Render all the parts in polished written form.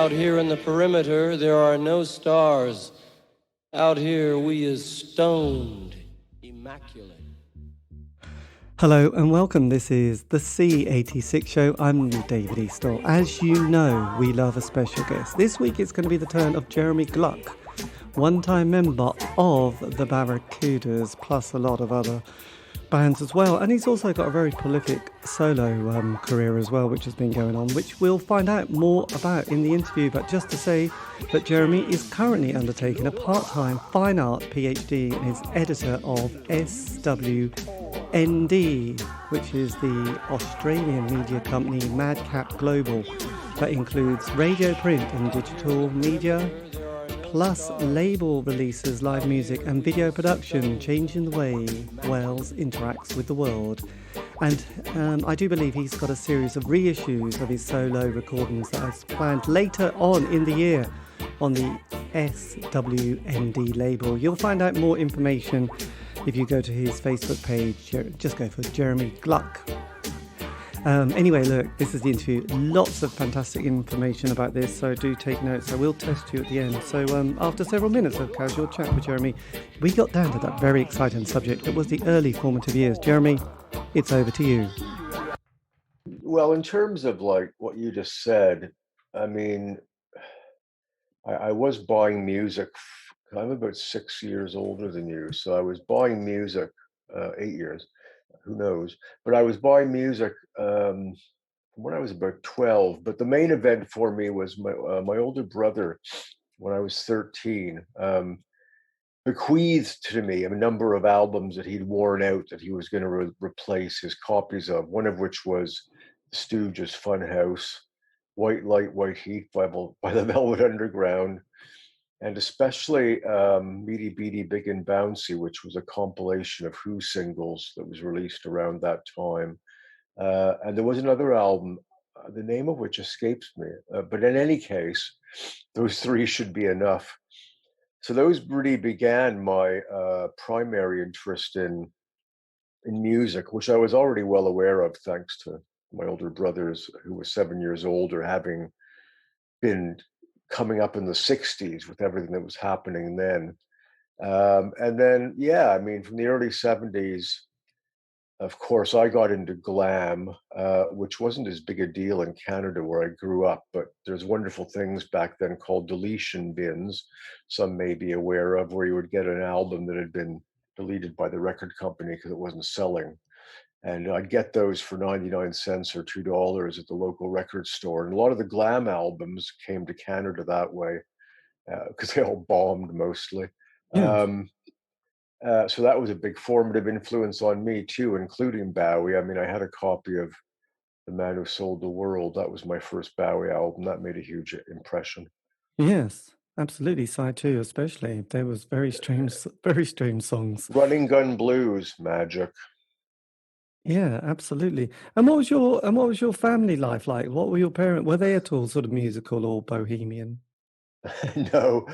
Out here in the perimeter, there are no stars. Out here, we is stoned, immaculate. Hello and welcome. This is the C86 show. I'm David Eastaugh. As you know, we love a special guest. This week it's going to be the turn of Jeremy Gluck, one-time member of the Barracudas, plus a lot of other bands as well. And he's also got a very prolific solo career as well, which has been going on, which we'll find out more about in the interview. But just to say that Jeremy is currently undertaking a part-time fine art PhD and is editor of SWND, which is the Australian media company Madcap Global, that includes radio, print and digital media, plus label releases, live music and video production, changing the way Wales interacts with the world. And I do believe he's got a series of reissues of his solo recordings that are planned later on in the year on the SWND label. You'll find out more information if you go to his Facebook page. Just go for Jeremy Gluck. Anyway, look, this is the interview. Lots of fantastic information about this, so do take notes. I will test you at the end. So after several minutes of casual chat with Jeremy, we got down to that very exciting subject that was the early formative years. Jeremy, it's over to you. Well, in terms of like what you just said, I mean, I was buying music. I'm about 6 years older than you, so I was buying music, 8 years. Who knows? But I was buying music from when I was about 12. But the main event for me was my older brother, when I was 13, bequeathed to me a number of albums that he'd worn out that he was going to replace his copies of. One of which was the Stooges' Funhouse, White Light, White Heat by the Velvet Underground, and especially Meaty Beaty Big and Bouncy, which was a compilation of Who singles that was released around that time. And there was another album, the name of which escapes me. But in any case, those three should be enough. So those really began my primary interest in music, which I was already well aware of, thanks to my older brothers, who were 7 years older, having been coming up in the 60s with everything that was happening then. And then, yeah, I mean, from the early 70s, of course, I got into glam, which wasn't as big a deal in Canada where I grew up, but there's wonderful things back then called deletion bins, some may be aware of, where you would get an album that had been deleted by the record company because it wasn't selling. And I'd get those for 99 cents or $2 at the local record store. And a lot of the glam albums came to Canada that way because they all bombed mostly. Yeah. So that was a big formative influence on me too, including Bowie. I mean, I had a copy of The Man Who Sold the World. That was my first Bowie album. That made a huge impression. Yes, absolutely. Side 2 especially. There was very strange songs. Running Gun Blues, magic. Yeah, absolutely. And what was your family life like? What were your parents? Were they at all sort of musical or bohemian? No,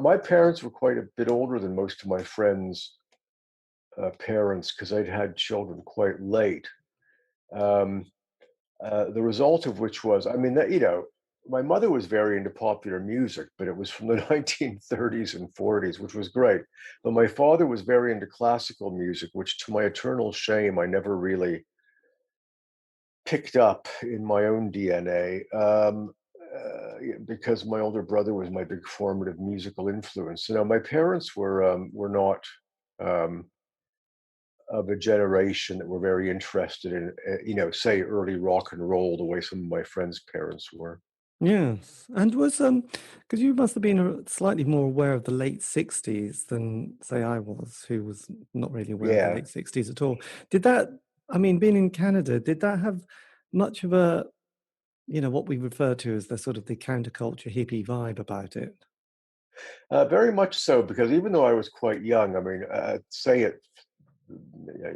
my parents were quite a bit older than most of my friends' parents because I'd had children quite late. The result of which was, I mean, that, you know, my mother was very into popular music, but it was from the 1930s and 40s, which was great. But my father was very into classical music, which, to my eternal shame, I never really picked up in my own DNA. Because my older brother was my big formative musical influence. You know, my parents were not of a generation that were very interested in, you know, say early rock and roll, the way some of my friends' parents were. Yes, and was because you must have been slightly more aware of the late 60s than say I was, who was not really aware of the late 60s at all. Did that, I mean, being in Canada, did that have much of a, you know, what we refer to as the sort of the counterculture hippie vibe about it? Very much so, because even though I was quite young, I mean, say it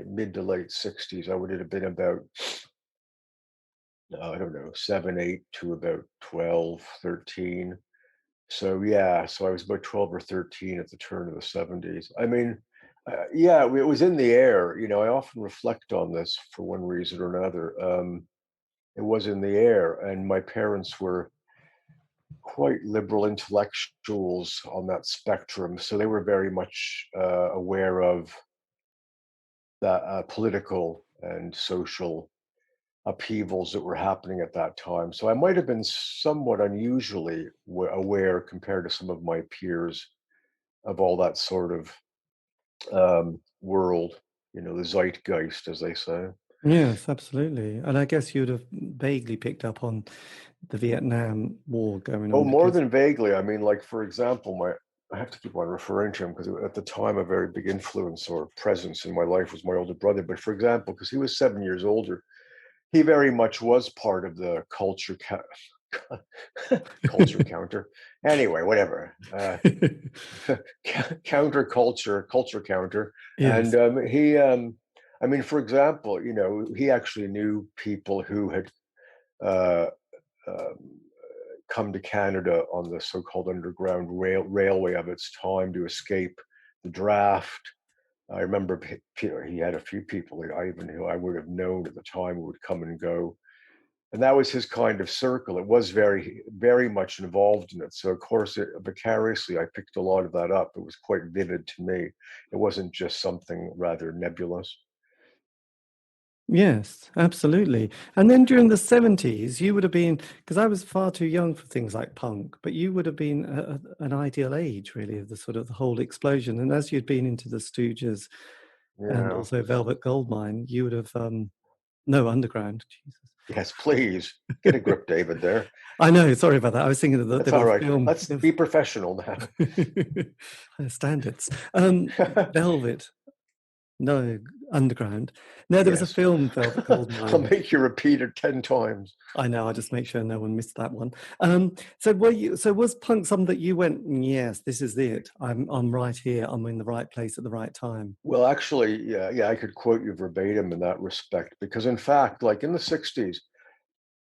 mid to late 60s, I would have been about, I don't know, 7, 8 to about 12, 13. So yeah, so I was about 12 or 13 at the turn of the 70s. I mean, yeah, it was in the air. You know, I often reflect on this for one reason or another. It was in the air, and my parents were quite liberal intellectuals on that spectrum, so they were very much aware of the political and social upheavals that were happening at that time. So I might have been somewhat unusually aware compared to some of my peers of all that sort of world, the zeitgeist, as they say. Yes, absolutely. And I guess you'd have vaguely picked up on the Vietnam War going Oh, on more because than vaguely. I mean, like, for example, I have to keep on referring to him because at the time a very big influence or presence in my life was my older brother. But for example, because he was 7 years older, he very much was part of the culture counter. Anyway, whatever. Culture counter. yes. And I mean, for example, he actually knew people who had uh, um, come to Canada on the so-called underground railway of its time to escape the draft. I remember he had a few people that who I would have known at the time who would come and go. And that was his kind of circle. It was very, very much involved in it. So, of course, vicariously, I picked a lot of that up. It was quite vivid to me. It wasn't just something rather nebulous. Yes, absolutely. And then during the 70s, you would have been, because I was far too young for things like punk, but you would have been an ideal age, really, of the sort of the whole explosion. And as you'd been into the Stooges and Yeah. also Velvet Goldmine, you would have, no, Underground, Jesus. Yes, please get a grip, David. There. I know, sorry about that. I was thinking that That's there all was a right. film. Let's be professional now. Standards. Velvet. No, Underground. No, there was a Yes. film, Velvet I'll Goldmine. make you repeat it 10 times. I know. I'll just make sure no one missed that one. So was punk something that you went, yes, this is it. I'm right here. I'm in the right place at the right time. Well, actually, yeah, I could quote you verbatim in that respect, because in fact, like in the 60s,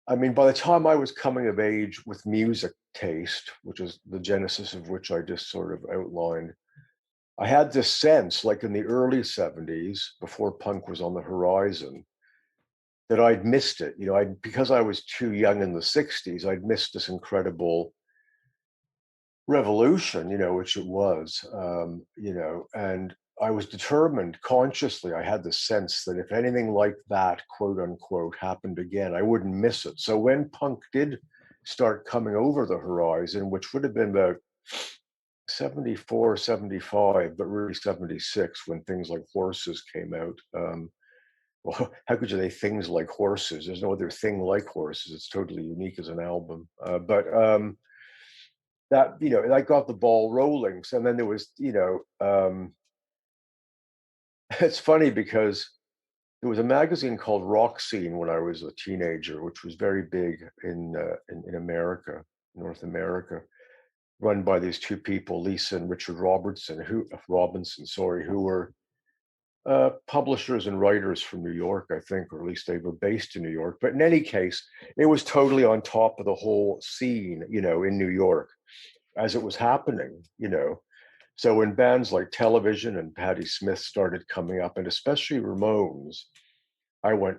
I mean, by the time I was coming of age with music taste, which is the genesis of which I just sort of outlined, I had this sense, like in the early 70s, before punk was on the horizon, that I'd missed it. Because I was too young in the 60s, I'd missed this incredible revolution, which it was, and I was determined consciously. I had the sense that if anything like that, quote unquote, happened again, I wouldn't miss it. So when punk did start coming over the horizon, which would have been about 74, 75, but really 76, when things like Horses came out. Well, how could you say things like Horses? There's no other thing like Horses. It's totally unique as an album. But that got the ball rolling. So and then there was, it's funny because there was a magazine called Rock Scene when I was a teenager, which was very big in America, North America, run by these two people, Lisa and Richard Robinson, who were publishers and writers from New York, I think, or at least they were based in New York. But in any case, it was totally on top of the whole scene, in New York as it was happening. So when bands like Television and Patti Smith started coming up, and especially Ramones, I went,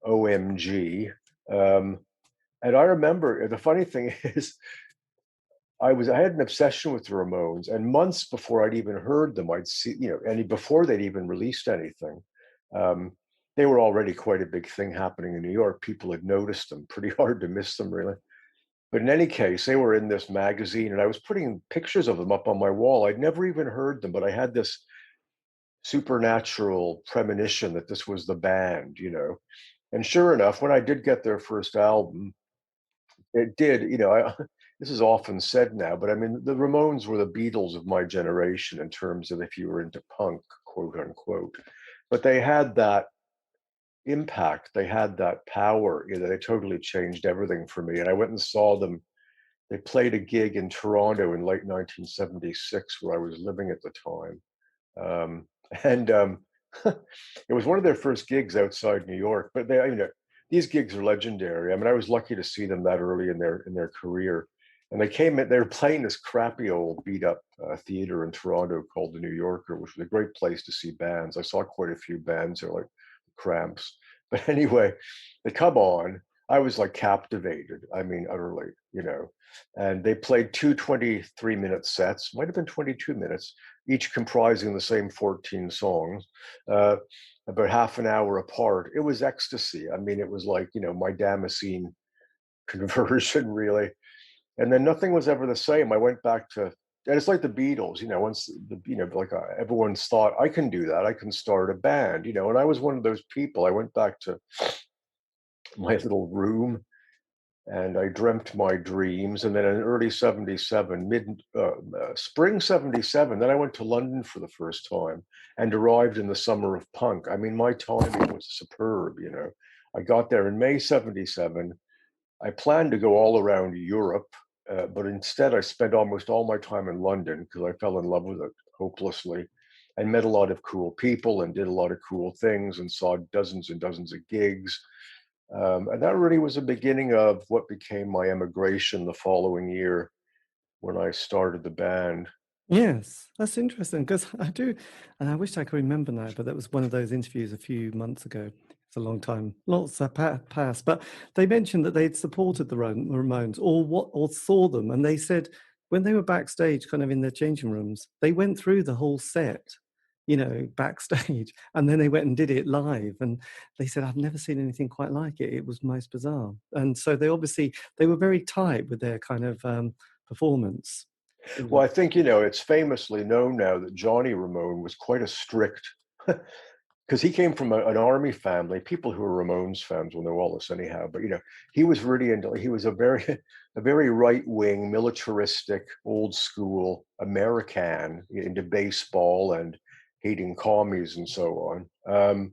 OMG. And I remember the funny thing is, I had an obsession with the Ramones, and months before I'd even heard them, I'd see, and before they'd even released anything, um, they were already quite a big thing happening in New York. People had noticed them, pretty hard to miss them, really. But in any case, they were in this magazine, and I was putting pictures of them up on my wall. I'd never even heard them, but I had this supernatural premonition that this was the band. And sure enough, when I did get their first album, it did. This is often said now, but I mean, the Ramones were the Beatles of my generation in terms of if you were into punk, quote unquote. But they had that impact, they had that power. They totally changed everything for me. And I went and saw them. They played a gig in Toronto in late 1976, where I was living at the time. And it was one of their first gigs outside New York. But these gigs are legendary. I mean, I was lucky to see them that early in their career. And they came in. They were playing this crappy old beat up theater in Toronto called the New Yorker, which was a great place to see bands. I saw quite a few bands there, like the Cramps. But anyway, they come on. I was like captivated. I mean, utterly, And they played two 23-minute sets, might have been 22 minutes, each comprising the same 14 songs, uh, about half an hour apart. It was ecstasy. I mean, it was like, my Damascene conversion, really. And then nothing was ever the same. I went back to, and it's like the Beatles, once everyone's thought, I can do that. I can start a band, and I was one of those people. I went back to my little room and I dreamt my dreams. And then in early 77, spring 77, then I went to London for the first time and arrived in the summer of punk. I mean, my timing was superb, I got there in May 77. I planned to go all around Europe, but instead I spent almost all my time in London because I fell in love with it hopelessly and met a lot of cool people and did a lot of cool things and saw dozens and dozens of gigs. And that really was the beginning of what became my emigration the following year when I started the band. Yes, that's interesting because I do, and I wish I could remember now, but that was one of those interviews a few months ago. It's a long time, lots have passed, but they mentioned that they'd supported the Ramones or saw them, and they said when they were backstage, kind of in their changing rooms, they went through the whole set, backstage, and then they went and did it live, and they said, "I've never seen anything quite like it. It was most bizarre." And so they were very tight with their kind of performance. Well, I think, it's famously known now that Johnny Ramone was quite a strict, because he came from an army family. People who are Ramones fans will know all this anyhow. But he was really he was a very right wing, militaristic, old school American into baseball and hating commies and so on.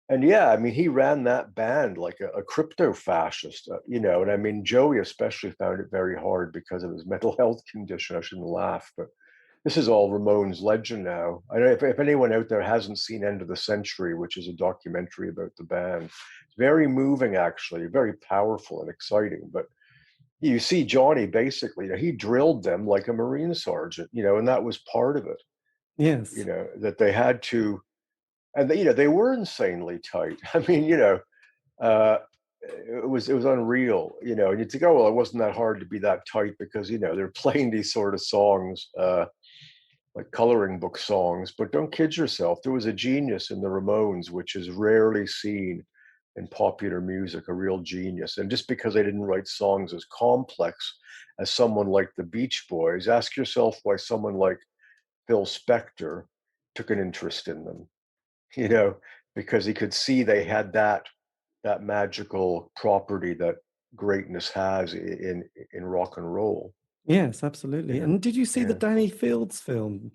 And yeah, I mean, he ran that band like a crypto fascist, And I mean, Joey especially found it very hard because of his mental health condition. I shouldn't laugh, but this is all Ramones legend now. I know if anyone out there hasn't seen End of the Century, which is a documentary about the band, it's very moving, actually, very powerful and exciting. But you see Johnny basically, he drilled them like a Marine sergeant, and that was part of it, Yes. that they had to, and they were insanely tight. I mean, it was unreal, and you'd think, oh well, it wasn't that hard to be that tight because they're playing these sort of songs, like coloring book songs. But don't kid yourself, there was a genius in the Ramones, which is rarely seen in popular music, a real genius. And just because they didn't write songs as complex as someone like the Beach Boys, ask yourself why someone like Phil Spector took an interest in them, you know, because he could see they had that magical property that greatness has in rock and roll. Yes, absolutely. And did you see the Yeah. Danny Fields film?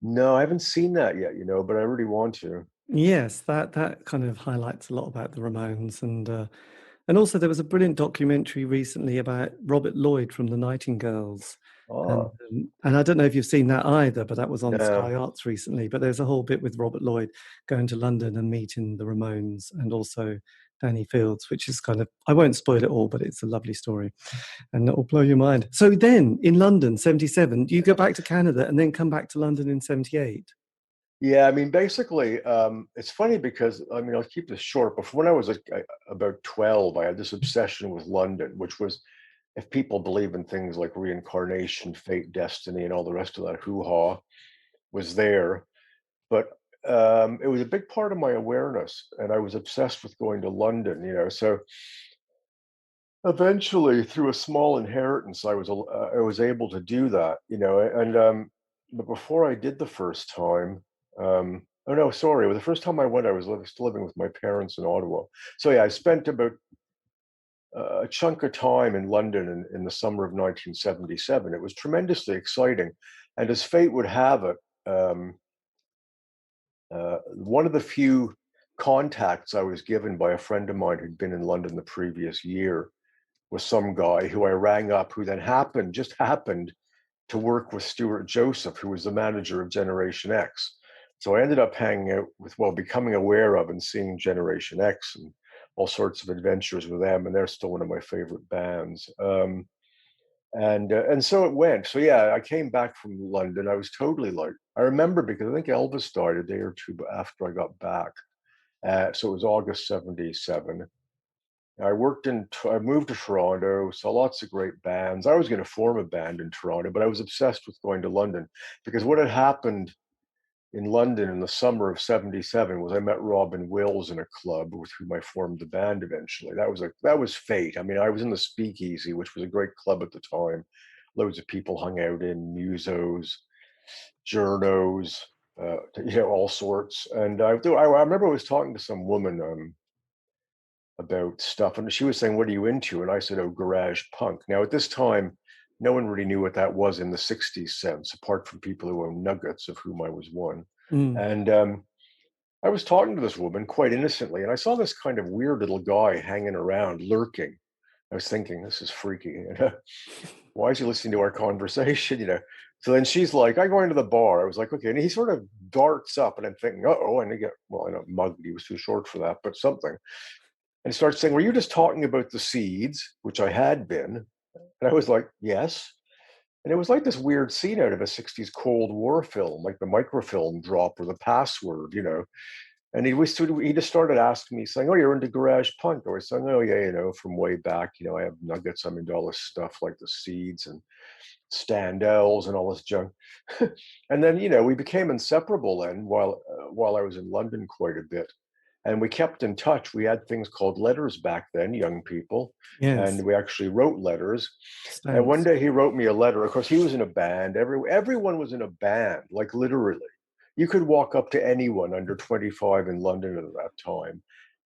No, I haven't seen that yet, but I really want to. Yes, that kind of highlights a lot about the Ramones, and also there was a brilliant documentary recently about Robert Lloyd from the Nightingales, Oh, and I don't know if you've seen that either, but that was on no. Sky Arts recently. But there's a whole bit with Robert Lloyd going to London and meeting the Ramones, and also Danny Fields, which is kind of, I won't spoil it all, but it's a lovely story, and that will blow your mind. So then in London, 77, you go back to Canada and then come back to London in 78. Yeah, I mean, basically, it's funny because I mean, I'll keep this short. But when I was about 12, I had this obsession with London, which was, if people believe in things like reincarnation, fate, destiny, and all the rest of that hoo-ha, was there. But it was a big part of my awareness, and I was obsessed with going to London. So eventually, through a small inheritance, I was able to do that, and but before I did the first time, oh no, sorry, the first time I went, I was still living with my parents in Ottawa. So yeah, I spent about a chunk of time in London in the summer of 1977. It was tremendously exciting, and as fate would have it, one of the few contacts I was given by a friend of mine who'd been in London the previous year was some guy who I rang up, who then just happened to work with Stuart Joseph, who was the manager of Generation X. So I ended up hanging out becoming aware of and seeing Generation X and all sorts of adventures with them, and they're still one of my favorite bands. And so it went. So yeah, I came back from London. I was totally like, I remember because I think Elvis died a day or two after I got back. So it was August 77. I moved to Toronto, saw lots of great bands. I was going to form a band in Toronto, but I was obsessed with going to London because what had happened in London in the summer of '77 was I met Robin Wills in a club with whom I formed the band eventually. That was fate. I mean, I was in the Speakeasy, which was a great club at the time. Loads of people hung out in musos, journos, all sorts. And I remember I was talking to some woman about stuff, and she was saying, "What are you into?" And I said, "Oh, garage punk." Now, at this time, no one really knew what that was in the '60s sense, apart from people who owned Nuggets, of whom I was one. And I was talking to this woman quite innocently, and I saw this kind of weird little guy hanging around, lurking. I was thinking, this is freaky. Why is he listening to our conversation? So then she's like, I go into the bar. I was like, okay. And he sort of darts up, and I'm thinking, uh-oh. And I know, mugged. He was too short for that, but something. And he starts saying, were you just talking about the seeds, which I had been? And I was like, yes. And it was like this weird scene out of a '60s Cold War film, like the microfilm drop or the password. And he just started asking me, saying, "Oh, you're into garage punk?" I was saying, "Oh, yeah, from way back. I have Nuggets. I'm into all this stuff like the Seeds and Standells and all this junk." And then, we became inseparable then while I was in London quite a bit. And we kept in touch. We had things called letters back then, young people. Yes. And we actually wrote letters. Stamps. And one day he wrote me a letter. Of course, he was in a band. Everyone was in a band, like literally. You could walk up to anyone under 25 in London at that time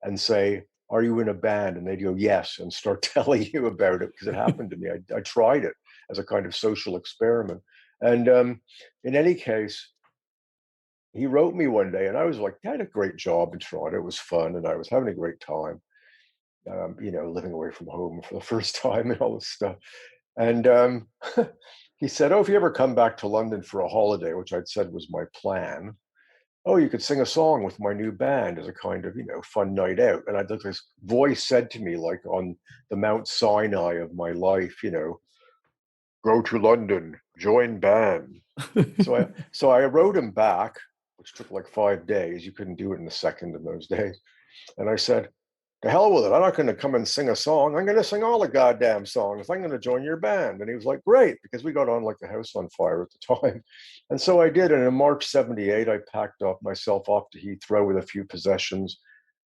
and say, are you in a band? And they'd go, yes, and start telling you about it, because it happened to me. I tried it as a kind of social experiment. And in any case, he wrote me one day, and I was like, I had a great job in Toronto. It was fun, and I was having a great time, living away from home for the first time and all this stuff. And he said, oh, if you ever come back to London for a holiday, which I'd said was my plan, oh, you could sing a song with my new band as a kind of, fun night out. And this voice said to me, like on the Mount Sinai of my life, go to London, join band. So I wrote him back, which took like 5 days. You couldn't do it in a second in those days. And I said, to hell with it. I'm not going to come and sing a song. I'm going to sing all the goddamn songs. I'm going to join your band. And he was like, great, because we got on like the house on fire at the time. And so I did. And in March '78, I packed myself off to Heathrow with a few possessions,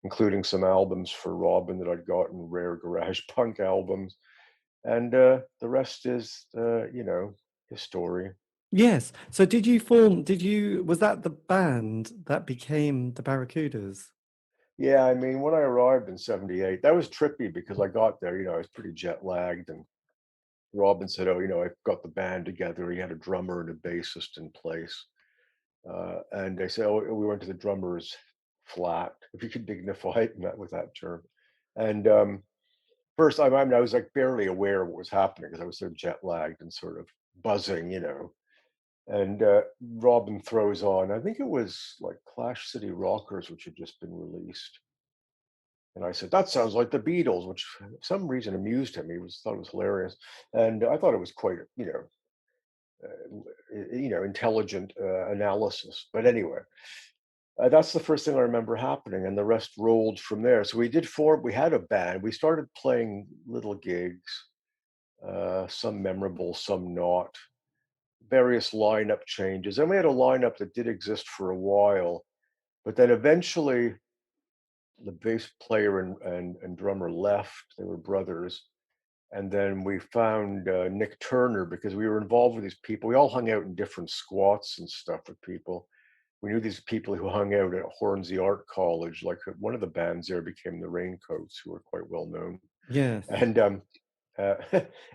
including some albums for Robin that I'd gotten, rare garage punk albums. And the rest is, history. Yes. So was that the band that became the Barracudas? Yeah, I mean, when I arrived in '78, that was trippy because I got there, I was pretty jet lagged, and Robin said, oh, I've got the band together. He had a drummer and a bassist in place. And they said, oh, we went to the drummer's flat, if you could dignify it with that term. And first, I was like barely aware of what was happening because I was so jet lagged and sort of buzzing, And Robin throws on, I think it was like Clash City Rockers, which had just been released. And I said, that sounds like the Beatles, which for some reason amused him. He thought it was hilarious. And I thought it was quite, intelligent analysis. But anyway, that's the first thing I remember happening, and the rest rolled from there. So we had a band. We started playing little gigs, some memorable, some not, various lineup changes. And we had a lineup that did exist for a while, but then eventually the bass player and drummer left. They were brothers. And then we found Nick Turner, because we were involved with these people. We all hung out in different squats and stuff with people. We knew these people who hung out at Hornsey Art College. Like one of the bands there became the Raincoats, who were quite well known. Yes. And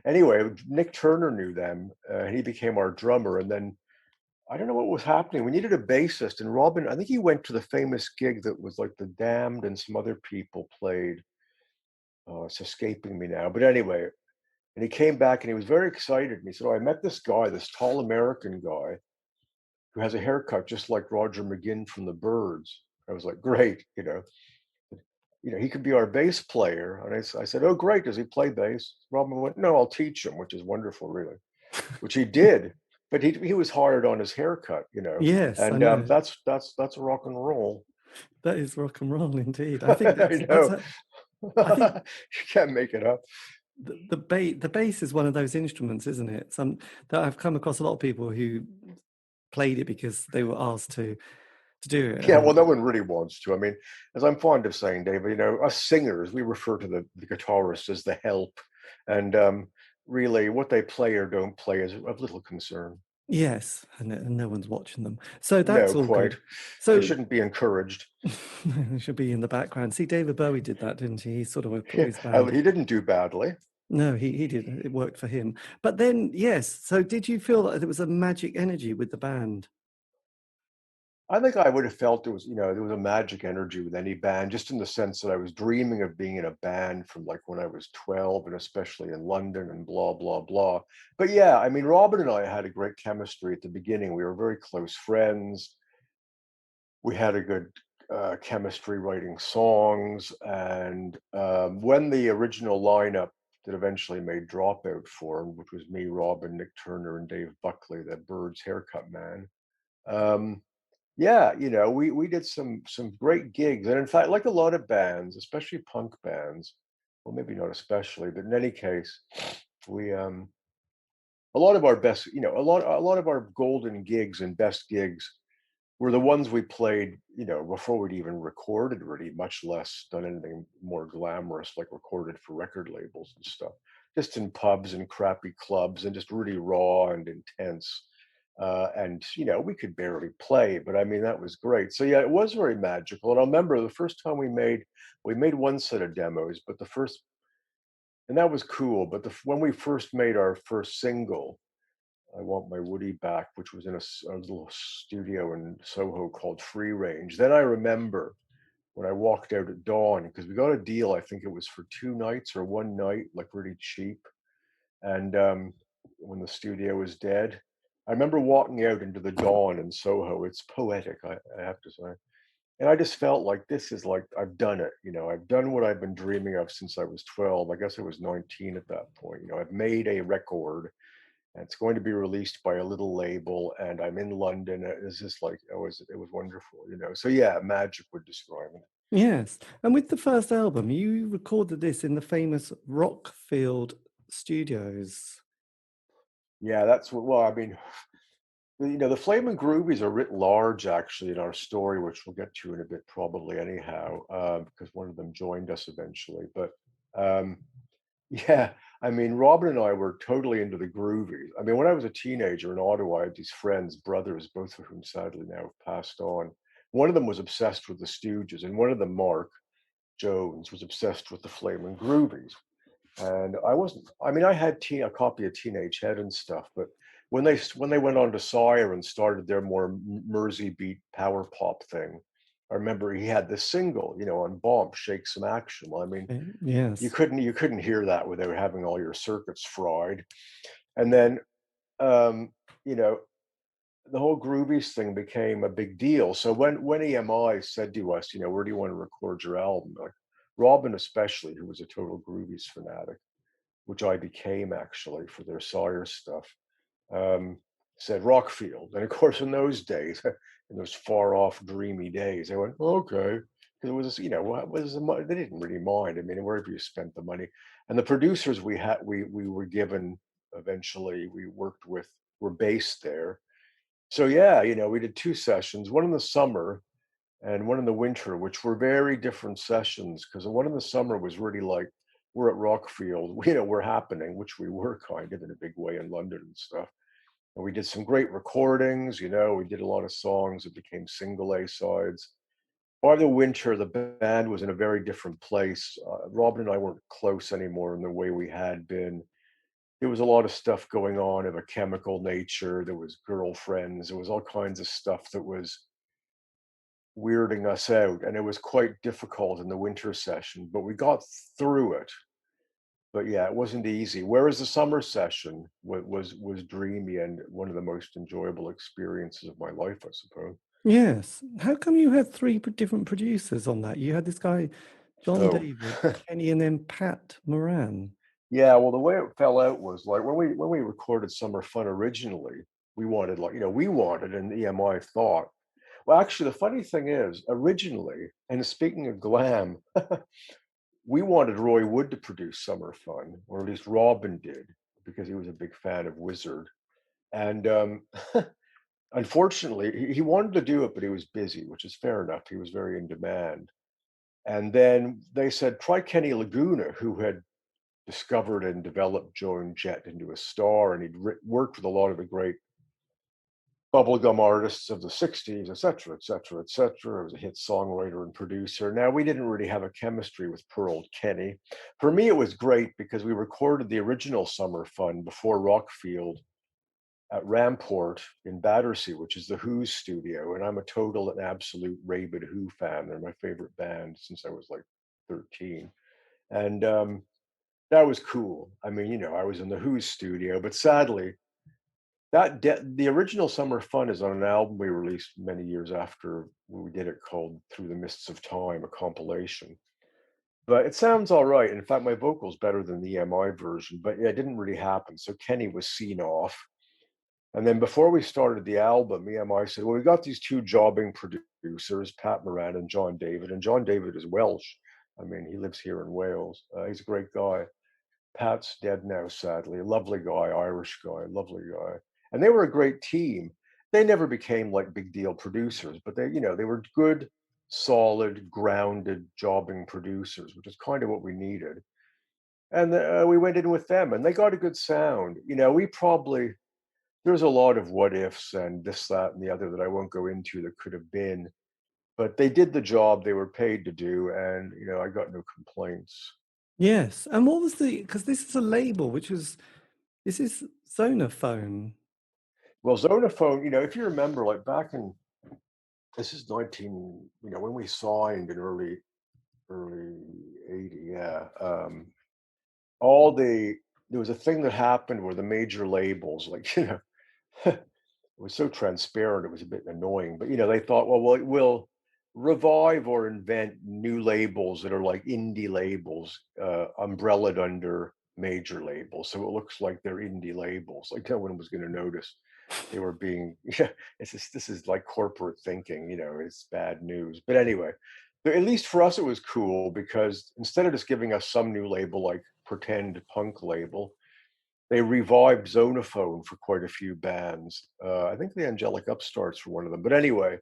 anyway, Nick Turner knew them. He became our drummer. And then I don't know what was happening. We needed a bassist, and Robin, I think he went to the famous gig that was like the Damned and some other people played. Oh, it's escaping me now. But anyway, and he came back and he was very excited. And he said, oh, I met this guy, this tall American guy who has a haircut just like Roger McGinn from the Byrds. I was like, great, he could be our bass player. And I said, oh, great. Does he play bass? Robin went, no, I'll teach him, which is wonderful, really, which he did. But he was hired on his haircut, Yes, and I know. That's rock and roll. That is rock and roll indeed. I think that's I think You can't make it up. the bass is one of those instruments, isn't it? That I've come across a lot of people who played it because they were asked to do it. Yeah, well, no one really wants to. I mean, as I'm fond of saying, David, us singers, we refer to the guitarist as the help, and really, what they play or don't play is of little concern. Yes, and no one's watching them, so that's No, all quite. good. They So shouldn't be encouraged. they should be in the background. See, David Bowie did that, didn't he? He sort of put Yeah, his band. he didn't do badly. No, he did. It worked for him. But then, yes. So, did you feel that there was a magic energy with the band? I think I would have felt there was a magic energy with any band, just in the sense that I was dreaming of being in a band from like when I was 12, and especially in London and blah, blah, blah. But yeah, I mean, Robin and I had a great chemistry at the beginning. We were very close friends. We had a good chemistry writing songs. And when the original lineup that eventually made Dropout formed, which was me, Robin, Nick Turner, and Dave Buckley, that Bird's haircut man. Um, yeah, we did some great gigs, and in fact, like a lot of bands, especially punk bands, well, maybe not especially, but in any case, we a lot of our best, a lot of our golden gigs and best gigs were the ones we played, before we'd even recorded, really, much less done anything more glamorous, like recorded for record labels and stuff. Just in pubs and crappy clubs, and just really raw and intense. And we could barely play, but I mean that was great. So yeah, it was very magical. And I remember the first time we made one set of demos, but the first, and that was cool. But when we first made our first single, I Want My Woody Back, which was in a little studio in Soho called Free Range. Then I remember when I walked out at dawn, because we got a deal, I think it was for 2 nights or one night, like really cheap. And when the studio was dead, I remember walking out into the dawn in Soho. It's poetic, I have to say. And I just felt like this is like I've done it. I've done what I've been dreaming of since I was 12. I guess I was 19 at that point. I've made a record, and it's going to be released by a little label, and I'm in London. It's just like it was wonderful. So yeah, magic would describe it. Yes. And with the first album, you recorded this in the famous Rockfield Studios. Yeah, that's what. Well, I mean, the Flamin' Groovies are writ large, actually, in our story, which we'll get to in a bit, probably anyhow, because one of them joined us eventually. But um, yeah, I mean, Robin and I were totally into the Groovies. I mean, when I was a teenager in Ottawa, I had these friends, brothers, both of whom sadly now have passed on. One of them was obsessed with the Stooges, and one of them, Mark Jones, was obsessed with the Flamin' Groovies. And I wasn't. I mean, I had a copy of Teenage Head and stuff, but when they went on to Sire and started their more Mersey beat power pop thing, I remember he had this single, on Bomp, "Shake Some Action." Well, I mean, you Yes. couldn't hear that without having all your circuits fried. And then, um, you know, the whole Groovies thing became a big deal. So when EMI said to us, where do you want to record your album? Like Robin, especially, who was a total Groovies fanatic, which I became actually for their Sire stuff, um, said Rockfield. And of course, in those days, in those far off, dreamy days, they went, okay. Because it was, what was they didn't really mind. I mean, wherever you spent the money. And the producers we were given eventually, we worked with, were based there. So yeah, we did 2 sessions, one in the summer and one in the winter, which were very different sessions, because the one in the summer was really like, we're at Rockfield, we're happening, which we were kind of in a big way in London and stuff. And we did some great recordings, we did a lot of songs that became single A sides. By the winter, the band was in a very different place. Robin and I weren't close anymore in the way we had been. There was a lot of stuff going on of a chemical nature. There was girlfriends. There was all kinds of stuff that was weirding us out, and it was quite difficult in the winter session, but we got through it. But yeah, it wasn't easy. Whereas the summer session was dreamy and one of the most enjoyable experiences of my life, I suppose. Yes. How come you had three different producers on that? You had this guy, John Oh, David, Kenny, and then Pat Moran. yeah. Well, the way it fell out was like when we recorded Summer Fun originally, we wanted we wanted, and EMI thought. Well, actually, the funny thing is, originally, and speaking of glam, we wanted Roy Wood to produce Summer Fun, or at least Robin did, because he was a big fan of Wizard. And unfortunately, he wanted to do it, but he was busy, which is fair enough. He was very in demand. And then they said, try Kenny Laguna, who had discovered and developed Joan Jett into a star, and he'd worked with a lot of the great bubblegum artists of the 60s, et cetera, et cetera, et cetera. He was a hit songwriter and producer. Now, we didn't really have a chemistry with poor old Kenny. For me, it was great because we recorded the original Summer Fun before Rockfield at Ramport in Battersea, which is the Who's studio. And I'm a total and absolute rabid Who fan. They're my favorite band since I was like 13. And that was cool. I mean, I was in the Who's studio, but sadly, the original Summer Fun is on an album we released many years after we did it, called Through the Mists of Time, a compilation. But it sounds all right. In fact, my vocal's better than the EMI version, but yeah, it didn't really happen. So Kenny was seen off. And then before we started the album, EMI said, well, we got these two jobbing producers, Pat Moran and John David. And John David is Welsh. I mean, he lives here in Wales. He's a great guy. Pat's dead now, sadly. Lovely guy, Irish guy, lovely guy. And they were a great team. They never became like big deal producers, but they were good, solid, grounded, jobbing producers, which is kind of what we needed. And we went in with them, and they got a good sound. There's a lot of what ifs and this, that, and the other that I won't go into that could have been, but they did the job they were paid to do, and I got no complaints. Yes. And what was because this is a label, this is Zonophone. Well, Zonophone, if you remember, like this is 19, when we signed in early 80, yeah. There was a thing that happened where the major labels, like, it was so transparent, it was a bit annoying, but they thought, well, we'll revive or invent new labels that are like indie labels, umbrellaed under major labels, so it looks like they're indie labels. Like, no one was going to notice they were being this is like corporate thinking, it's bad news. But anyway, at least for us it was cool, because instead of just giving us some new label, like pretend punk label, they revived Zonophone for quite a few bands. I think the Angelic Upstarts were one of them. But anyway,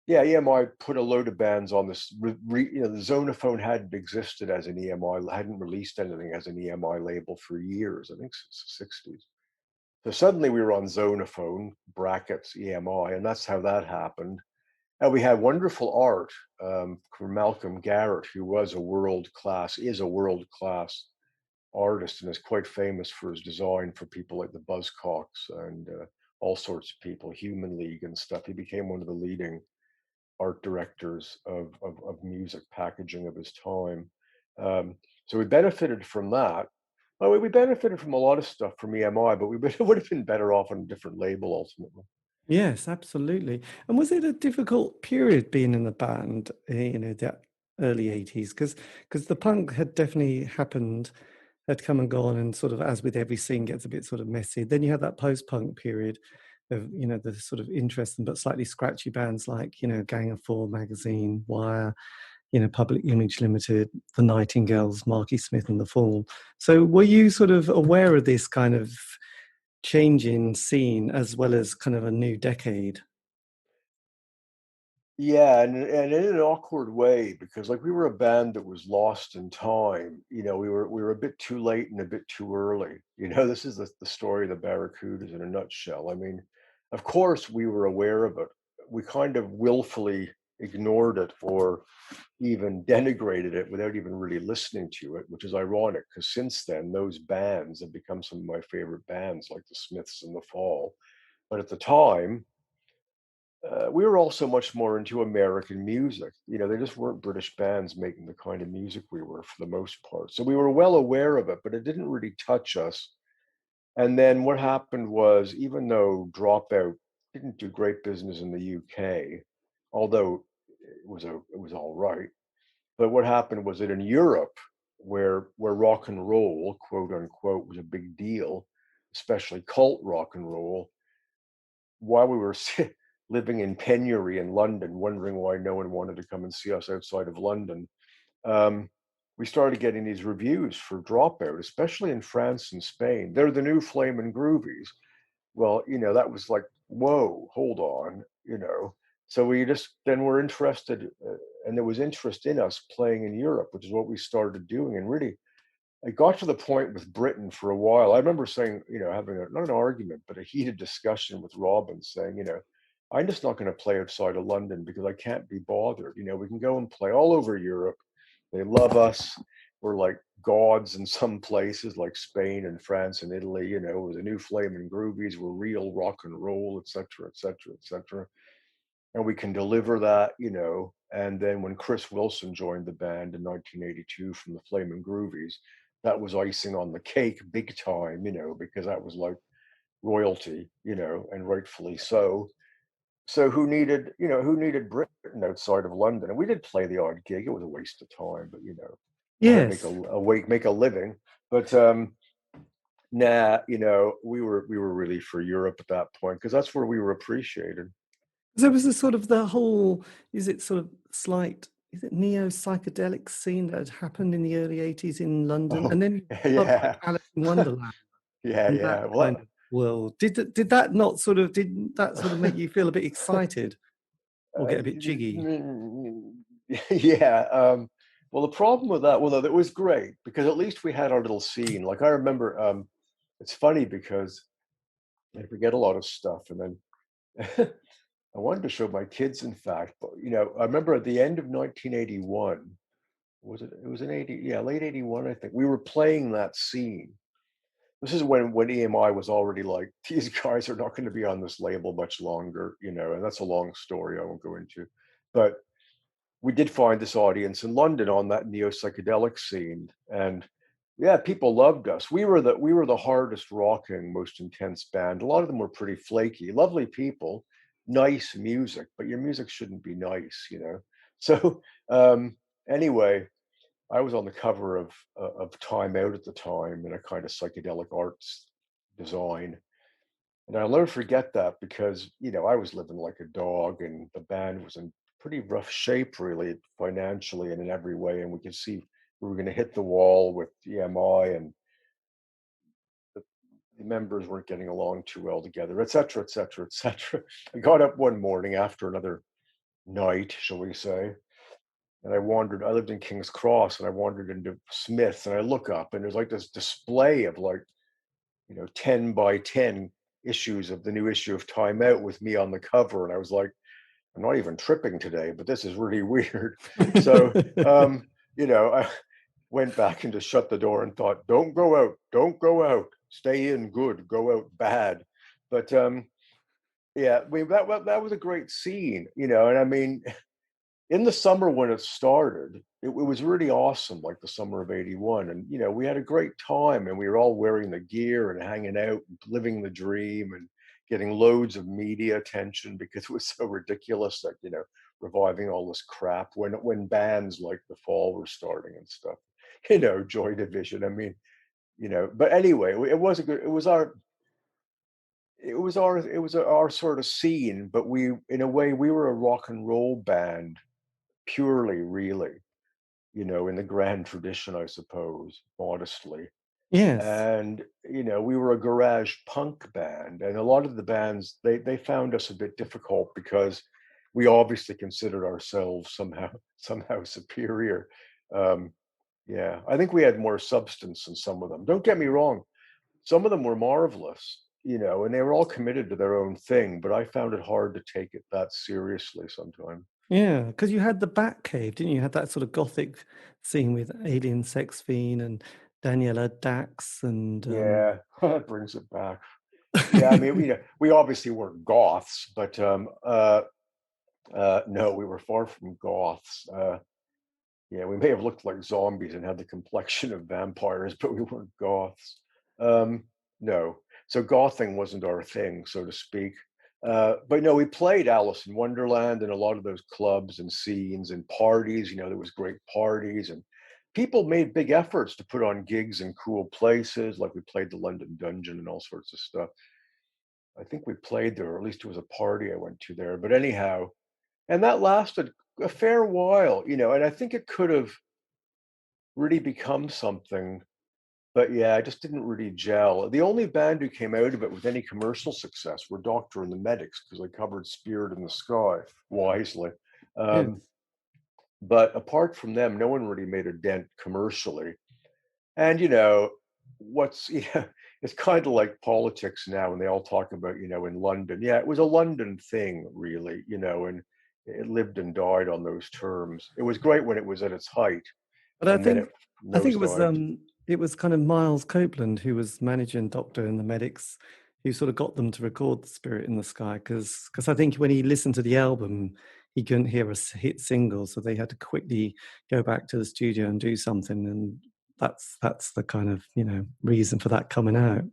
yeah, EMI put a load of bands on this. The Zonophone hadn't existed as an EMI, hadn't released anything as an EMI label for years, I think since the 60s. So suddenly we were on Zonophone, brackets EMI, and that's how that happened. And we had wonderful art from Malcolm Garrett, who is a world-class artist, and is quite famous for his design for people like the Buzzcocks and all sorts of people, Human League and stuff. He became one of the leading art directors of music packaging of his time. So we benefited from that. Well, we benefited from a lot of stuff from EMI, but we would have been better off on a different label ultimately. Yes, absolutely. And was it a difficult period being in the band, the early 80s? Because the punk had definitely had come and gone, and sort of, as with every scene, gets a bit sort of messy. Then you had that post-punk period of, the sort of interesting but slightly scratchy bands like, Gang of Four, Magazine, Wire, Public Image Limited, The Nightingales, Marky Smith and The Fall. So were you sort of aware of this kind of changing scene as well as kind of a new decade? Yeah, and in an awkward way, because like we were a band that was lost in time. We were a bit too late and a bit too early. This is the story of the Barracudas in a nutshell. I mean, of course we were aware of it. We kind of willfully ignored it or even denigrated it without even really listening to it, which is ironic, because since then those bands have become some of my favorite bands, like the Smiths and the Fall. But at the time, we were also much more into American music. They just weren't British bands making the kind of music we were, for the most part. So we were well aware of it, but it didn't really touch us. And then what happened was, even though Dropout didn't do great business in the UK, although it was all right, but what happened was that in Europe, where rock and roll, quote unquote, was a big deal, especially cult rock and roll, while we were living in penury in London, wondering why no one wanted to come and see us outside of London, um, we started getting these reviews for Dropout, especially in France and Spain. They're the new Flamin' Groovies. Well, that was like, whoa, hold on, So we just then were interested, and there was interest in us playing in Europe, which is what we started doing. And really, I got to the point with Britain for a while. I remember saying, having not an argument, but a heated discussion with Robin, saying, I'm just not going to play outside of London because I can't be bothered. We can go and play all over Europe. They love us. We're like gods in some places like Spain and France and Italy, we're the new Flamin' Groovies, we're real rock and roll, et cetera, et cetera, et cetera. And we can deliver that, And then when Chris Wilson joined the band in 1982 from the Flamin' Groovies, that was icing on the cake big time, because that was like royalty, and rightfully so. So who needed Britain outside of London? And we did play the odd gig. It was a waste of time, but make Yes. make a living. But nah, we were really for Europe at that point because that's where we were appreciated. There was a sort of the whole, is it neo psychedelic scene that had happened in the early 80s in London, and then clubs like Yeah, Alice in Wonderland yeah, and yeah. that Well, kind of world. Did that make you feel a bit excited or get a bit jiggy? yeah. Well, the problem with that, it was great because at least we had our little scene. Like I remember, it's funny because I forget a lot of stuff, and then I wanted to show my kids, in fact, but I remember at the end of 1981, was it? It was in 80, yeah, late 81, I think. We were playing that scene. This is when EMI was already like, these guys are not going to be on this label much longer, and that's a long story I won't go into. But we did find this audience in London on that neo psychedelic scene, and yeah, people loved us. We were the hardest rocking, most intense band. A lot of them were pretty flaky, lovely people, nice music, but your music shouldn't be nice. So anyway, I was on the cover of Time Out at the time in a kind of psychedelic arts design, and I'll never forget that because, I was living like a dog and the band was in pretty rough shape, really, financially and in every way. And we could see we were going to hit the wall with EMI and the members weren't getting along too well together, et cetera, et cetera, et cetera. I got up one morning after another night, shall we say, and I lived in King's Cross and I wandered into Smith's and I look up and there's like this display of like, 10 by 10 issues of the new issue of Time Out with me on the cover. And I was like, I'm not even tripping today, but this is really weird. So, I went back and just shut the door and thought, don't go out, stay in good, go out bad. But yeah, that was a great scene, and I mean, in the summer when it started, it was really awesome, like the summer of 81. And, we had a great time and we were all wearing the gear and hanging out, and living the dream and getting loads of media attention because it was so ridiculous that, reviving all this crap when bands like The Fall were starting and stuff, Joy Division. I mean, but anyway, it was a good, it was our sort of scene, but in a way, we were a rock and roll band purely, really, in the grand tradition, I suppose, modestly. Yes. And, we were a garage punk band. And a lot of the bands, they found us a bit difficult because we obviously considered ourselves somehow superior. Um, yeah, I think we had more substance than some of them. Don't get me wrong. Some of them were marvelous, and they were all committed to their own thing, but I found it hard to take it that seriously sometimes. Yeah, because you had the Batcave, didn't you? You had that sort of gothic scene with Alien Sex Fiend and Daniela Dax and Yeah, that brings it back. Yeah, I mean, we obviously weren't goths, but no, we were far from goths. Yeah, we may have looked like zombies and had the complexion of vampires, but we weren't goths. No, so gothing wasn't our thing, so to speak. But no, we played Alice in Wonderland and a lot of those clubs and scenes and parties. There was great parties and people made big efforts to put on gigs in cool places. Like we played the London Dungeon and all sorts of stuff. I think we played there, or at least it was a party I went to there. But anyhow, and that lasted a fair while, and I think it could have really become something. But yeah, I just didn't really gel. The only band who came out of it with any commercial success were Doctor and the Medics, because they covered Spirit in the Sky wisely. Yes. But apart from them, no one really made a dent commercially. And what's it's kind of like politics now, when they all talk about in London. Yeah, it was a London thing, really, and it lived and died on those terms. It was great when it was at its height, But and then it I think nosedived. it was kind of Miles Copeland who was managing Doctor and the Medics, who sort of got them to record the Spirit in the Sky, because I think when he listened to the album, he couldn't hear a hit single, so they had to quickly go back to the studio and do something, and that's the kind of reason for that coming out.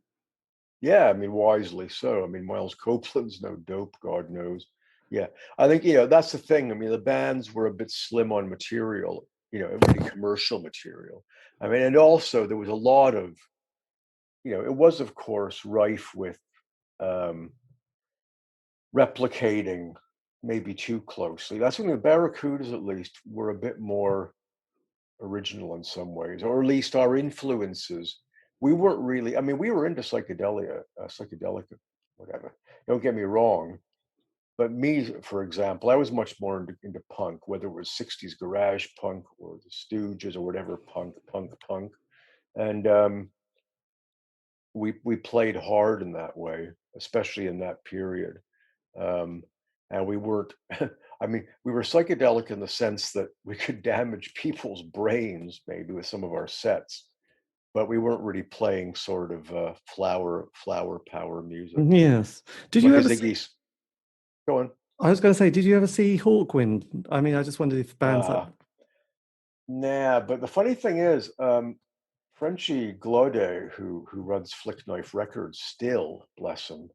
Yeah, I mean, wisely so. I mean, Miles Copeland's no dope, God knows. Yeah, I think that's the thing. I mean, the bands were a bit slim on material, really commercial material. I mean, and also there was a lot of, it was of course rife with um, replicating maybe too closely. That's when the Barracudas, at least, were a bit more original in some ways, or at least our influences. We weren't really. I mean, we were into psychedelic, whatever. Don't get me wrong, but me, for example, I was much more into punk, whether it was '60s garage punk or the Stooges or whatever punk, and we played hard in that way, especially in that period. Um, and we weren't. I mean, we were psychedelic in the sense that we could damage people's brains, maybe with some of our sets, but we weren't really playing sort of flower power music. Yes. Did you Like a ever see? Ziggy's. Go on. I was going to say, did you ever see Hawkwind? I mean, I just wondered if bands like. Nah, but the funny thing is, Frenchie Glaudet, who runs Flick Knife Records, still, bless him,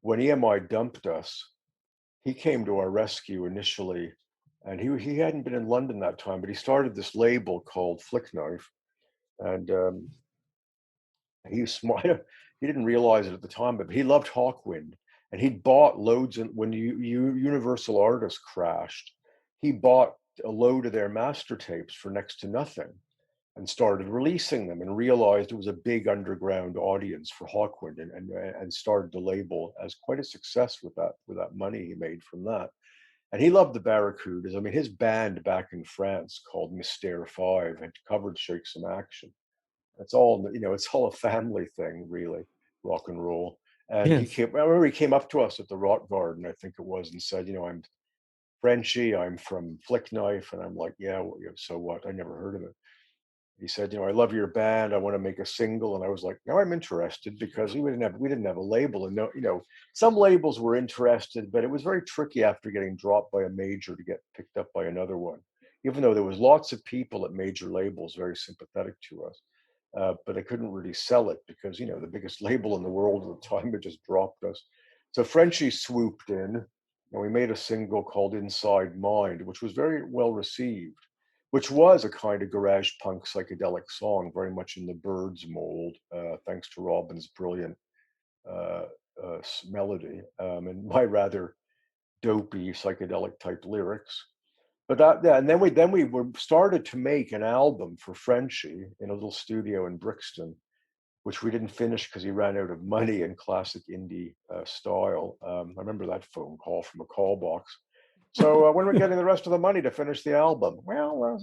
when EMI dumped us, he came to our rescue initially, and he hadn't been in London that time, but he started this label called Flick Knife, and he was smart. He didn't realize it at the time, but he loved Hawkwind, and he'd bought loads. And when Universal Artists crashed, he bought a load of their master tapes for next to nothing, and started releasing them, and realized it was a big underground audience for Hawkwind, and started the label as quite a success with that money he made from that. And he loved the Barracudas. I mean, his band back in France called Mystère 5 had covered Shake Some Action. It's all a family thing, really, rock and roll. And Yes. I remember he came up to us at the Rock Garden, I think it was, and said, I'm Frenchy, I'm from Flick Knife. And I'm like, yeah, well, so what? I never heard of it. He said, I love your band. I want to make a single. And I was like, no, I'm interested, because we didn't have a label. And no, some labels were interested, but it was very tricky after getting dropped by a major to get picked up by another one, even though there was lots of people at major labels very sympathetic to us. But I couldn't really sell it because, the biggest label in the world at the time had just dropped us. So Frenchie swooped in, and we made a single called Inside Mind, which was very well received, which was a kind of garage punk psychedelic song, very much in the Byrds mold, thanks to Robin's brilliant uh, melody, and my rather dopey psychedelic type lyrics. But yeah, and then we were started to make an album for Frenchie in a little studio in Brixton, which we didn't finish because he ran out of money in classic indie style. I remember that phone call from a call box. So when are we getting the rest of the money to finish the album? Well,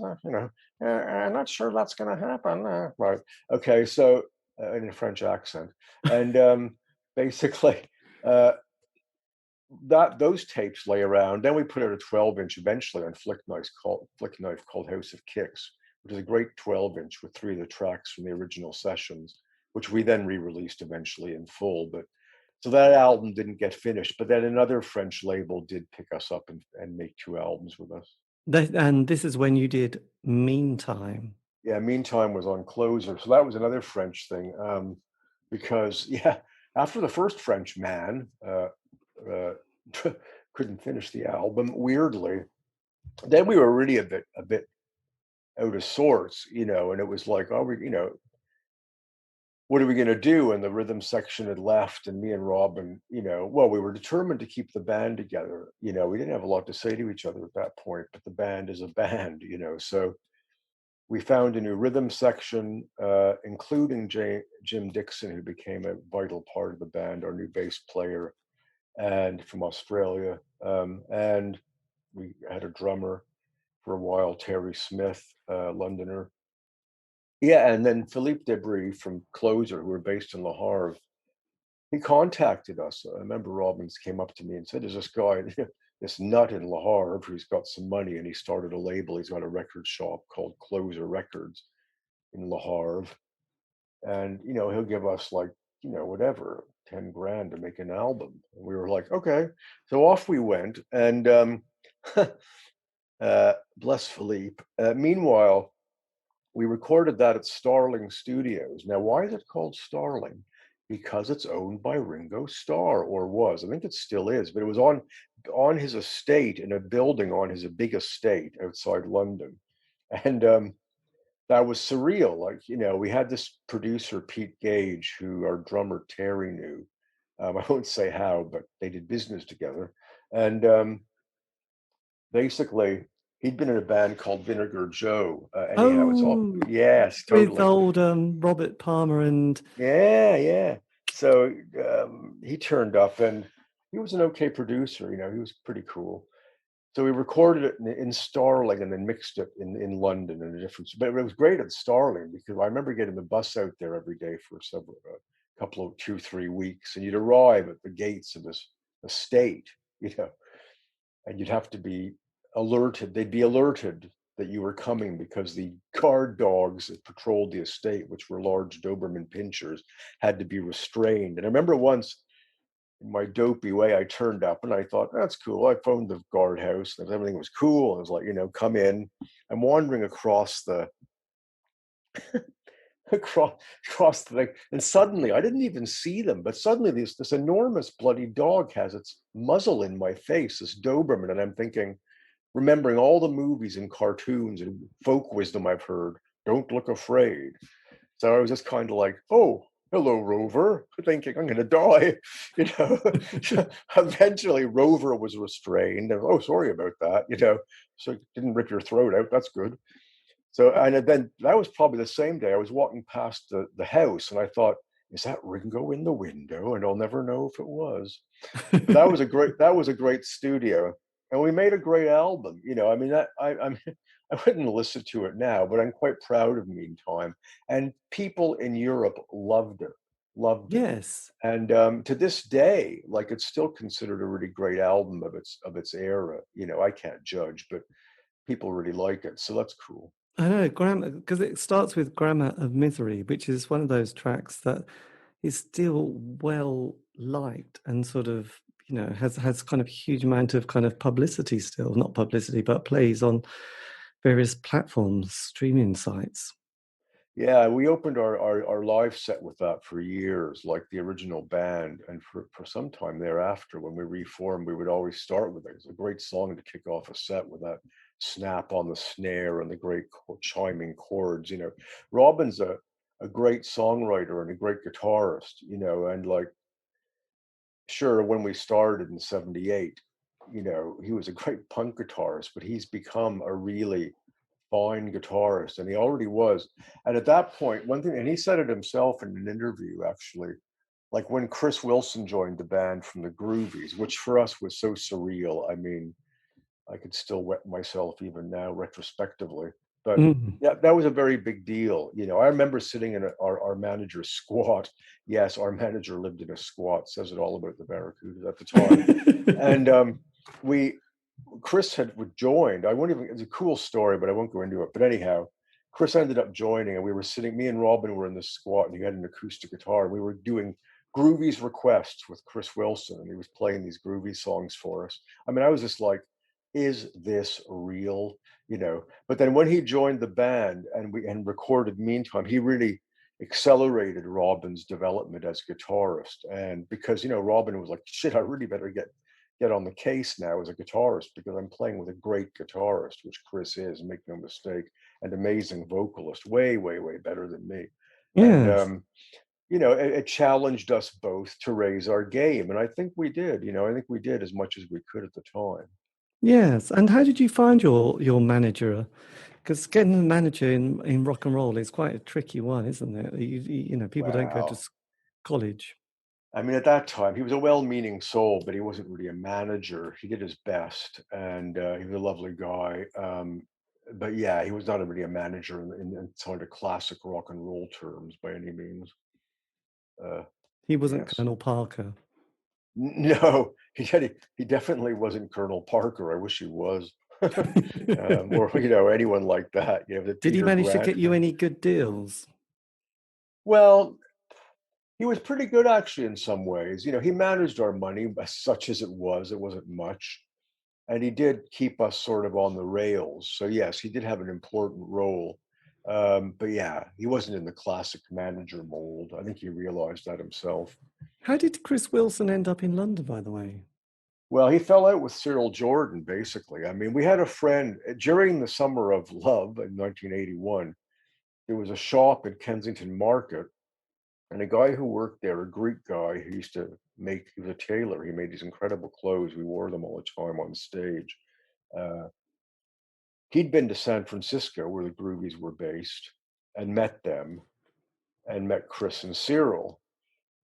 I'm not sure that's going to happen. Right. Okay. So in a French accent, and basically uh, those tapes lay around. Then we put out a 12-inch eventually on Flick Knife called House of Kicks, which is a great 12-inch with 3 of the tracks from the original sessions, which we then re-released eventually in full. But so that album didn't get finished, but then another French label did pick us up and make 2 albums with us. And this is when you did Meantime. Yeah, Meantime was on Closer, so that was another French thing. Because yeah, after the first French man uh, couldn't finish the album, weirdly, then we were really a bit out of sorts, and it was like, oh, what are we going to do? And the rhythm section had left, and me and Robin, well, we were determined to keep the band together. We didn't have a lot to say to each other at that point, but the band is a band, so We found a new rhythm section, including Jim Dixon, who became a vital part of the band, our new bass player, and from Australia. And we had a drummer for a while, Terry Smith, Londoner. Yeah, and then Philippe Debris from Closer, who were based in Le Havre, he contacted us. I remember Robbins came up to me and said, "There's this guy, this nut in Le Havre, who's got some money, and he started a label. He's got a record shop called Closer Records in Le Havre, and he'll give us like whatever 10 grand to make an album." And we were like, "Okay." So off we went, and bless Philippe. Meanwhile, we recorded that at Starling Studios. Now, why is it called Starling? Because it's owned by Ringo Starr, or was. I think it still is, but it was on his estate, in a building on his big estate outside London. And that was surreal. Like, we had this producer, Pete Gage, who our drummer Terry knew. I won't say how, but they did business together. And basically, he'd been in a band called Vinegar Joe. Anyhow, it's all, yes, with totally. old Robert Palmer and Yeah. So he turned up, and he was an okay producer. He was pretty cool. So we recorded it in Starling and then mixed it in London in a different. But it was great at Starling because I remember getting the bus out there every day for a couple of 2-3 weeks, and you'd arrive at the gates of this estate, and you'd have to be alerted. They'd be alerted that you were coming because the guard dogs that patrolled the estate, which were large Doberman pinchers, had to be restrained. And I remember once, in my dopey way, I turned up and I thought, that's cool. I phoned the guardhouse and everything was cool. And I was like, come in. I'm wandering across the across the thing, and suddenly I didn't even see them, but suddenly this enormous bloody dog has its muzzle in my face, this Doberman, and I'm thinking, remembering all the movies and cartoons and folk wisdom I've heard, don't look afraid. So I was just kind of like, oh, hello, Rover, thinking I'm going to die. Eventually, Rover was restrained. And, oh, sorry about that. So it didn't rip your throat out. That's good. So, and then that was probably the same day I was walking past the house, and I thought, is that Ringo in the window? And I'll never know if it was. But that was a great studio, and we made a great album. I mean, I wouldn't listen to it now, but I'm quite proud of Meantime. And people in Europe loved it. Yes. And to this day, like, it's still considered a really great album of its era. I can't judge, but people really like it, so that's cool. I know, Grammar, because it starts with Grammar of Misery, which is one of those tracks that is still well liked and sort of, has kind of huge amount of kind of publicity still, not publicity, but plays on various platforms, streaming sites. Yeah, we opened our live set with that for years, like the original band. And for some time thereafter, when we reformed, we would always start with it. It's a great song to kick off a set with that snap on the snare and the great chiming chords. Robin's a great songwriter and a great guitarist, and like, sure, when we started in 78, he was a great punk guitarist, but he's become a really fine guitarist, and he already was. And at that point, one thing, and he said it himself in an interview, actually, like when Chris Wilson joined the band from the Groovies, which for us was so surreal. I mean, I could still wet myself even now retrospectively. But yeah, that was a very big deal. I remember sitting in our manager's squat. Yes, our manager lived in a squat. Says it all about the Barracudas at the time. And Chris had joined. I won't even. It's a cool story, but I won't go into it. But anyhow, Chris ended up joining, and we were sitting. Me and Robin were in the squat, and he had an acoustic guitar. And we were doing Groovy's requests with Chris Wilson, and he was playing these groovy songs for us. I mean, I was just like, "Is this real?" But then when he joined the band and recorded Meantime, he really accelerated Robin's development as a guitarist. And because Robin was like, "Shit, I really better get on the case now as a guitarist because I'm playing with a great guitarist," which Chris is, make no mistake, and amazing vocalist, way, way, way better than me. Yes. And it challenged us both to raise our game, and I think we did. I think we did as much as we could at the time. Yes. And how did you find your manager? Because getting a manager in rock and roll is quite a tricky one, isn't it? People don't go to Well, college. I mean, at that time, he was a well-meaning soul, but he wasn't really a manager. He did his best, and he was a lovely guy. But yeah, he was not really a manager in sort of classic rock and roll terms by any means. Uh, He wasn't yes. Colonel Parker. No, he definitely wasn't Colonel Parker. I wish he was. Or anyone like that. The Did he Peter manage to Grant get you kind. any good deals? Well, he was pretty good actually in some ways. He managed our money such as it was. It wasn't much, and he did keep us sort of on the rails. So yes, he did have an important role. But yeah, he wasn't in the classic manager mold. I think he realized that himself. How did Chris Wilson end up in London, by the way? Well, he fell out with Cyril Jordan, basically. I mean, we had a friend during the Summer of Love in 1981. There was a shop in Kensington Market, and a guy who worked there, a Greek guy who used to he was a tailor. He made these incredible clothes. We wore them all the time on stage. Uh, he'd been to San Francisco, where the Groovies were based, and met them, and met Chris and Cyril.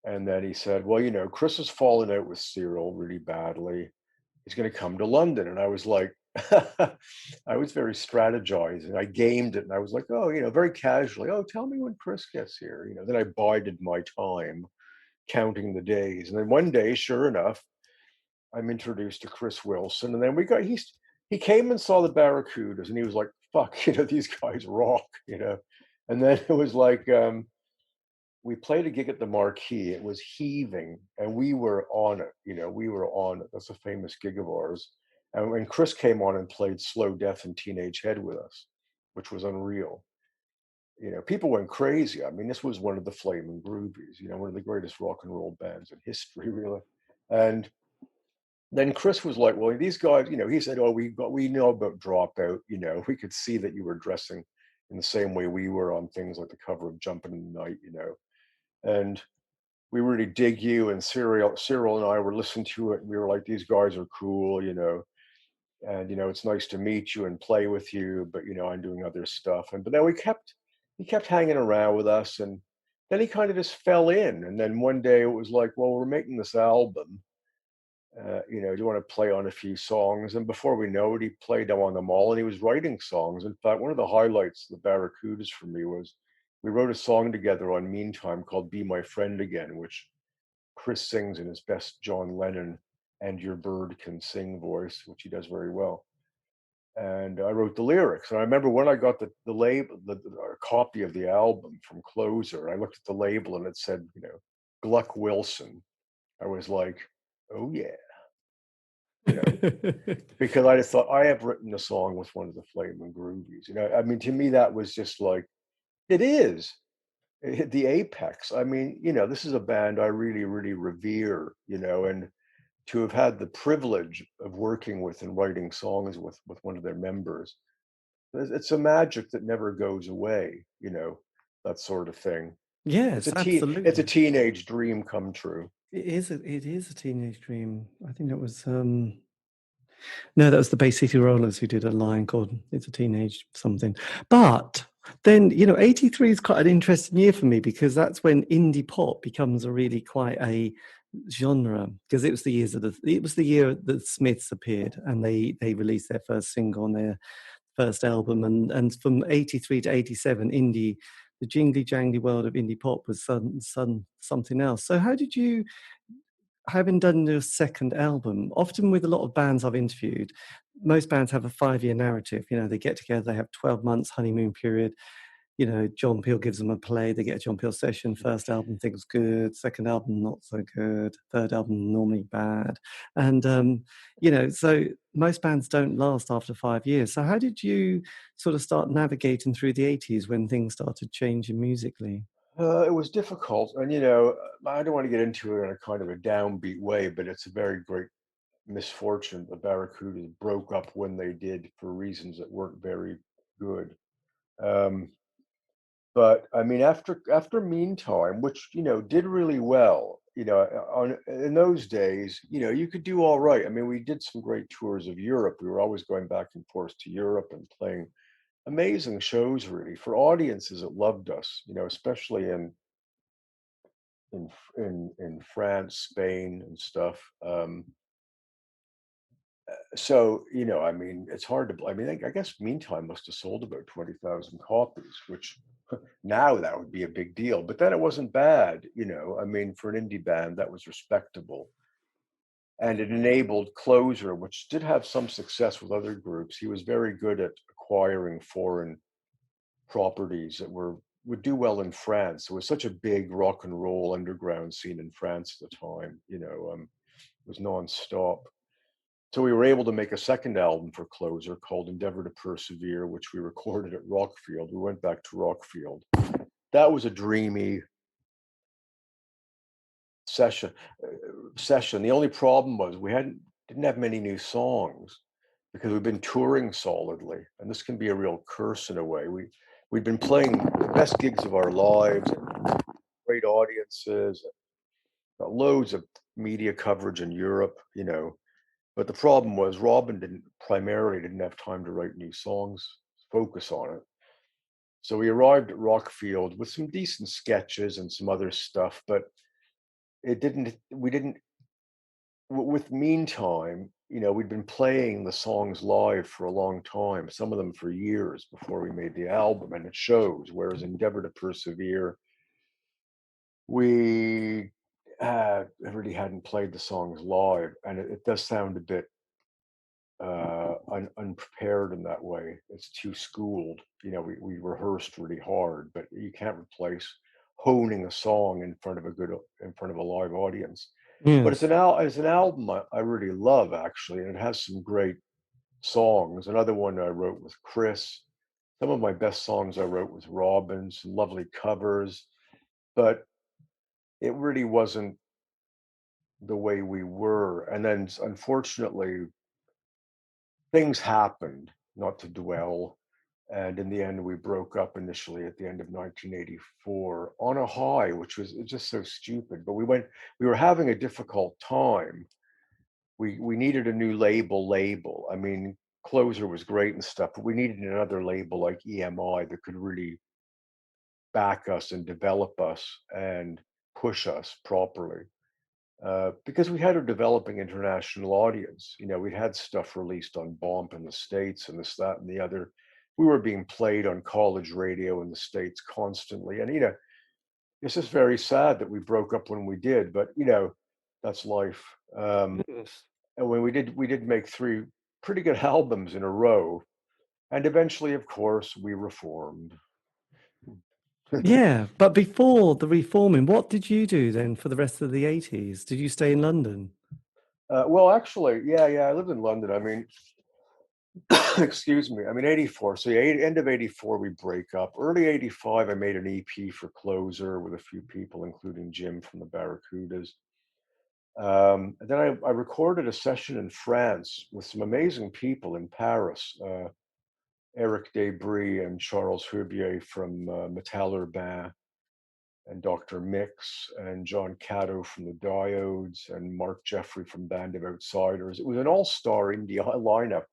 And then he said, well, Chris has fallen out with Cyril really badly. He's going to come to London. And I was like, I was very strategizing. I gamed it and I was like, oh, very casually, oh, tell me when Chris gets here. Then I bided my time counting the days. And then one day, sure enough, I'm introduced to Chris Wilson. And then he came and saw the Barracudas and he was like, fuck, these guys rock. And then it was like, we played a gig at the Marquee. It was heaving, and we were on it. We were on it. That's a famous gig of ours. And when Chris came on and played Slow Death and Teenage Head with us, which was unreal. People went crazy. I mean, this was one of the Flaming Groovies. One of the greatest rock and roll bands in history, really. And then Chris was like, "Well, these guys," he said, "Oh, we know about Dropout. We could see that you were dressing in the same way we were on things like the cover of Jumpin' in the Night, and." We really dig you, and Cyril and I were listening to it, and we were like, these guys are cool, and it's nice to meet you and play with you, but I'm doing other stuff. But then he kept hanging around with us, and then he kind of just fell in. And then one day it was like, well, we're making this album. Do you want to play on a few songs? And before we know it, he played on them all, and he was writing songs. In fact, one of the highlights of the Barracudas for me was we wrote a song together on Meantime called "Be My Friend Again," which Chris sings in his best John Lennon and Your Bird Can Sing voice, which he does very well. And I wrote the lyrics. And I remember when I got the label, the copy of the album from Closer, I looked at the label and it said, Gluck Wilson. I was like, oh yeah, you know, because I just thought I have written a song with one of the Flaming Groovies. I mean, to me, that was just like, it is. It hit the apex. I mean, this is a band I really, really revere, and to have had the privilege of working with and writing songs with one of their members, it's a magic that never goes away, that sort of thing. Yes, It's a absolutely. teenage dream come true. It is a teenage dream. I think that was no, that was the Bay City Rollers who did a line called "It's a Teenage Something." But then 83 is quite an interesting year for me because that's when indie pop becomes a really quite a genre, because it was the year that the Smiths appeared and they released their first single on their first album, and from 83 to 87, the jingly jangly world of indie pop was something else. So how did you, having done your second album, often with a lot of bands I've interviewed, most bands have a 5-year narrative. They get together, they have 12 months honeymoon period. John Peel gives them a play, they get a John Peel session. First album, things good. Second album, not so good. Third album, normally bad. And, so most bands don't last after 5 years. So how did you sort of start navigating through the 80s when things started changing musically? It was difficult, and I don't want to get into it in a kind of a downbeat way, but it's a very great misfortune the Barracudas broke up when they did for reasons that weren't very good. But I mean, after Meantime, which did really well, in those days, you could do all right. I mean, we did some great tours of Europe. We were always going back and forth to Europe and playing amazing shows, really, for audiences that loved us. Especially in France, Spain, and stuff. So I mean, it's hard to. I mean, I guess Meantime must have sold about 20,000 copies, which now that would be a big deal. But then it wasn't bad. I mean, for an indie band, that was respectable. And it enabled Closer, which did have some success with other groups. He was very good at acquiring foreign properties that would do well in France. It was such a big rock and roll underground scene in France at the time. It was nonstop. So we were able to make a second album for Closer called Endeavor to Persevere, which we recorded at Rockfield. We went back to Rockfield. That was a dreamy session. The only problem was we didn't have many new songs because we've been touring solidly, and this can be a real curse in a way. We'd been playing the best gigs of our lives, great audiences, loads of media coverage in Europe, But the problem was Robin primarily didn't have time to write new songs, focus on it. So we arrived at Rockfield with some decent sketches and some other stuff, but with Meantime, we'd been playing the songs live for a long time, some of them for years before we made the album, and it shows. Whereas Endeavor to Persevere, we really hadn't played the songs live, and it does sound a bit unprepared in that way. It's too schooled. We rehearsed really hard, but you can't replace honing a song in front of a live audience. Yes. But it's an album I really love, actually, and it has some great songs. Another one I wrote with Chris. Some of my best songs I wrote with Robin, some lovely covers, but it really wasn't the way we were. And then, unfortunately, things happened, not to dwell. And in the end, we broke up initially at the end of 1984 on a high, which was just so stupid. But we were having a difficult time. We needed a new label. I mean, Closer was great and stuff, but we needed another label like EMI that could really back us and develop us and push us properly. Because we had a developing international audience. We'd had stuff released on Bomp in the States and this, that, and the other. We were being played on college radio in the States constantly. And, it's just very sad that we broke up when we did, but, that's life. Yes. And when we did make 3 pretty good albums in a row. And eventually, of course, we reformed. Yeah, but before the reforming, what did you do then for the rest of the 80s? Did you stay in London? Well, actually, yeah, I lived in London. I mean, excuse me. I mean, 84. So end of 84, we break up. Early 85, I made an EP for Closer with a few people, including Jim from the Barracudas. And then I recorded a session in France with some amazing people in Paris. Eric Desbris and Charles Herbier from Metal Urbain, and Dr. Mix, and John Cato from the Diodes, and Mark Jeffrey from Band of Outsiders. It was an all-star indie lineup.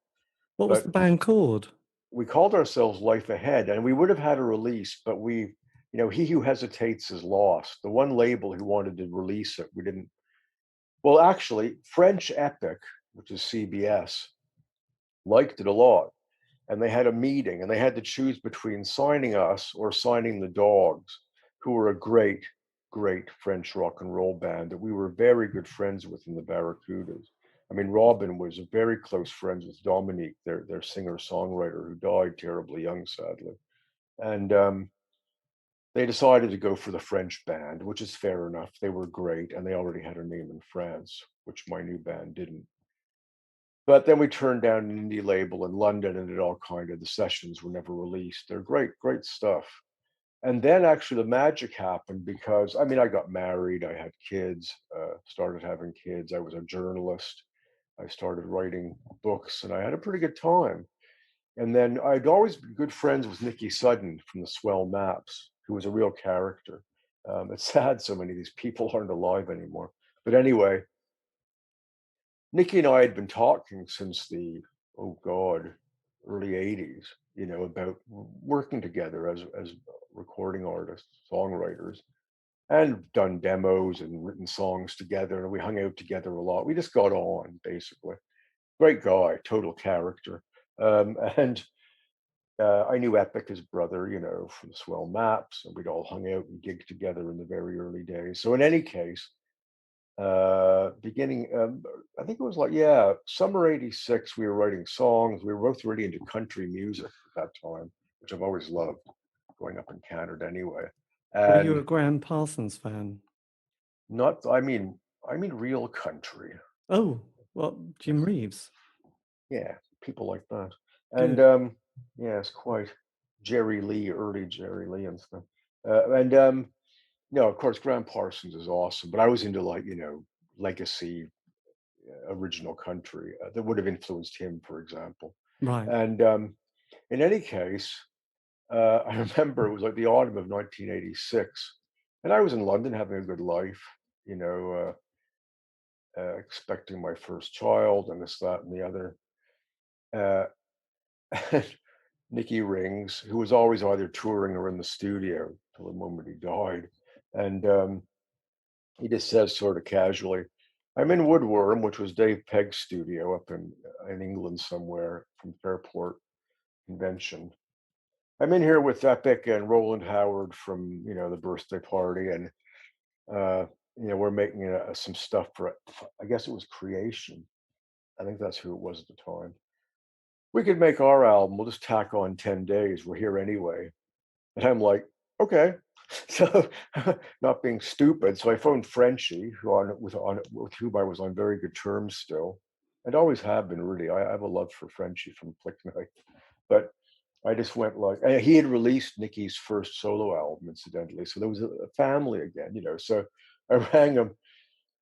What was the band called? We called ourselves Life Ahead, and we would have had a release, but he who hesitates is lost. The one label who wanted to release it, we didn't. Well, actually, French Epic, which is CBS, liked it a lot. And they had a meeting, and they had to choose between signing us or signing the Dogs, who were a great, great French rock and roll band that we were very good friends with in the Barracudas. I mean, Robin was very close friends with Dominique, their singer-songwriter, who died terribly young, sadly. And they decided to go for the French band, which is fair enough. They were great, and they already had a name in France, which my new band didn't. But then we turned down an indie label in London, and the sessions were never released. They're great, great stuff. And then actually the magic happened because, I mean, I got married, I had kids, started having kids. I was a journalist. I started writing books, and I had a pretty good time. And then I'd always been good friends with Nicky Sudden from the Swell Maps, who was a real character. It's sad so many of these people aren't alive anymore. But anyway, Nikki and I had been talking since the, oh God, early 80s, about working together as recording artists, songwriters, and done demos and written songs together. And we hung out together a lot. We just got on, basically. Great guy, total character. And I knew Epic, his brother, from Swell Maps, and we'd all hung out and gigged together in the very early days. So in any case, beginning, I think it was like, yeah, summer 86, we were writing songs. We were both really into country music at that time, which I've always loved, growing up in Canada anyway. Were you a And Graham Parsons fan? not, I mean real country. Oh, well, Jim Reeves. Yeah, people like that. And Good. yeah, it's quite Jerry Lee, early Jerry Lee and stuff. And no, of course, Graham Parsons is awesome, but I was into like, legacy original country that would have influenced him, for example. Right. And in any case, I remember it was like the autumn of 1986, and I was in London having a good life, you know, expecting my first child and this, that, and the other. Uh, and Nicky rings, who was always either touring or in the studio till the moment he died. And he just says sort of casually, I'm in Woodworm, which was Dave Pegg's studio up in England somewhere from Fairport Convention. I'm in here with Epic and Roland Howard from, the birthday party. And, uh, we're making some stuff for, I guess it was Creation. I think that's who it was at the time. We could make our album. We'll just tack on 10 days. We're here anyway. And I'm like, okay. So not being stupid. So I phoned Frenchie, with whom I was on very good terms still. And always have been really. I have a love for Frenchie from Flick Night. But I just went like, and he had released Nicky's first solo album, incidentally. So there was a family again. So I rang him.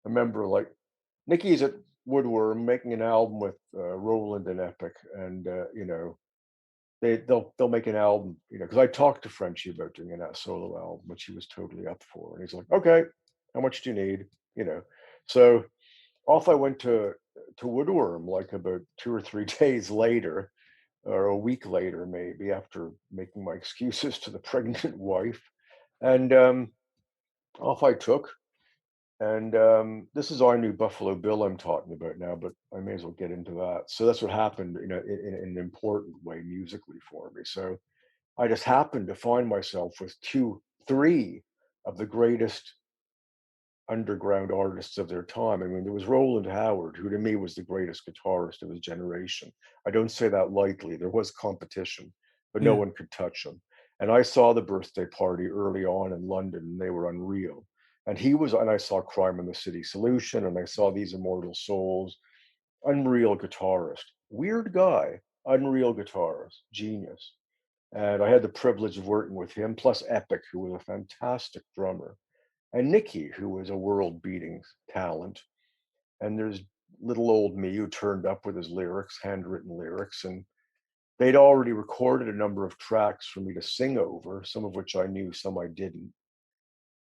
I remember like, Nicky's at Woodworm making an album with Roland and Epic. And, they'll make an album, because I talked to Frenchie about doing a solo album, which he was totally up for. And he's like, okay, how much do you need? So off I went to Woodworm like about 2 or 3 days later, or a week later, maybe, after making my excuses to the pregnant wife. And off I took. And this is our new Buffalo Bill I'm talking about now, but I may as well get into that. So that's what happened, in an important way musically for me. So I just happened to find myself with three of the greatest underground artists of their time. I mean, there was Roland Howard, who to me was the greatest guitarist of his generation. I don't say that lightly. There was competition, but no Yeah. one could touch him. And I saw the birthday party early on in London, and they were unreal. And I saw Crime in the City Solution, and I saw These Immortal Souls. Unreal guitarist, weird guy, unreal guitarist, genius. And I had the privilege of working with him, plus Epic, who was a fantastic drummer, and Nicky, who was a world-beating talent. And there's little old me who turned up with his lyrics, handwritten lyrics, and they'd already recorded a number of tracks for me to sing over, some of which I knew, some I didn't.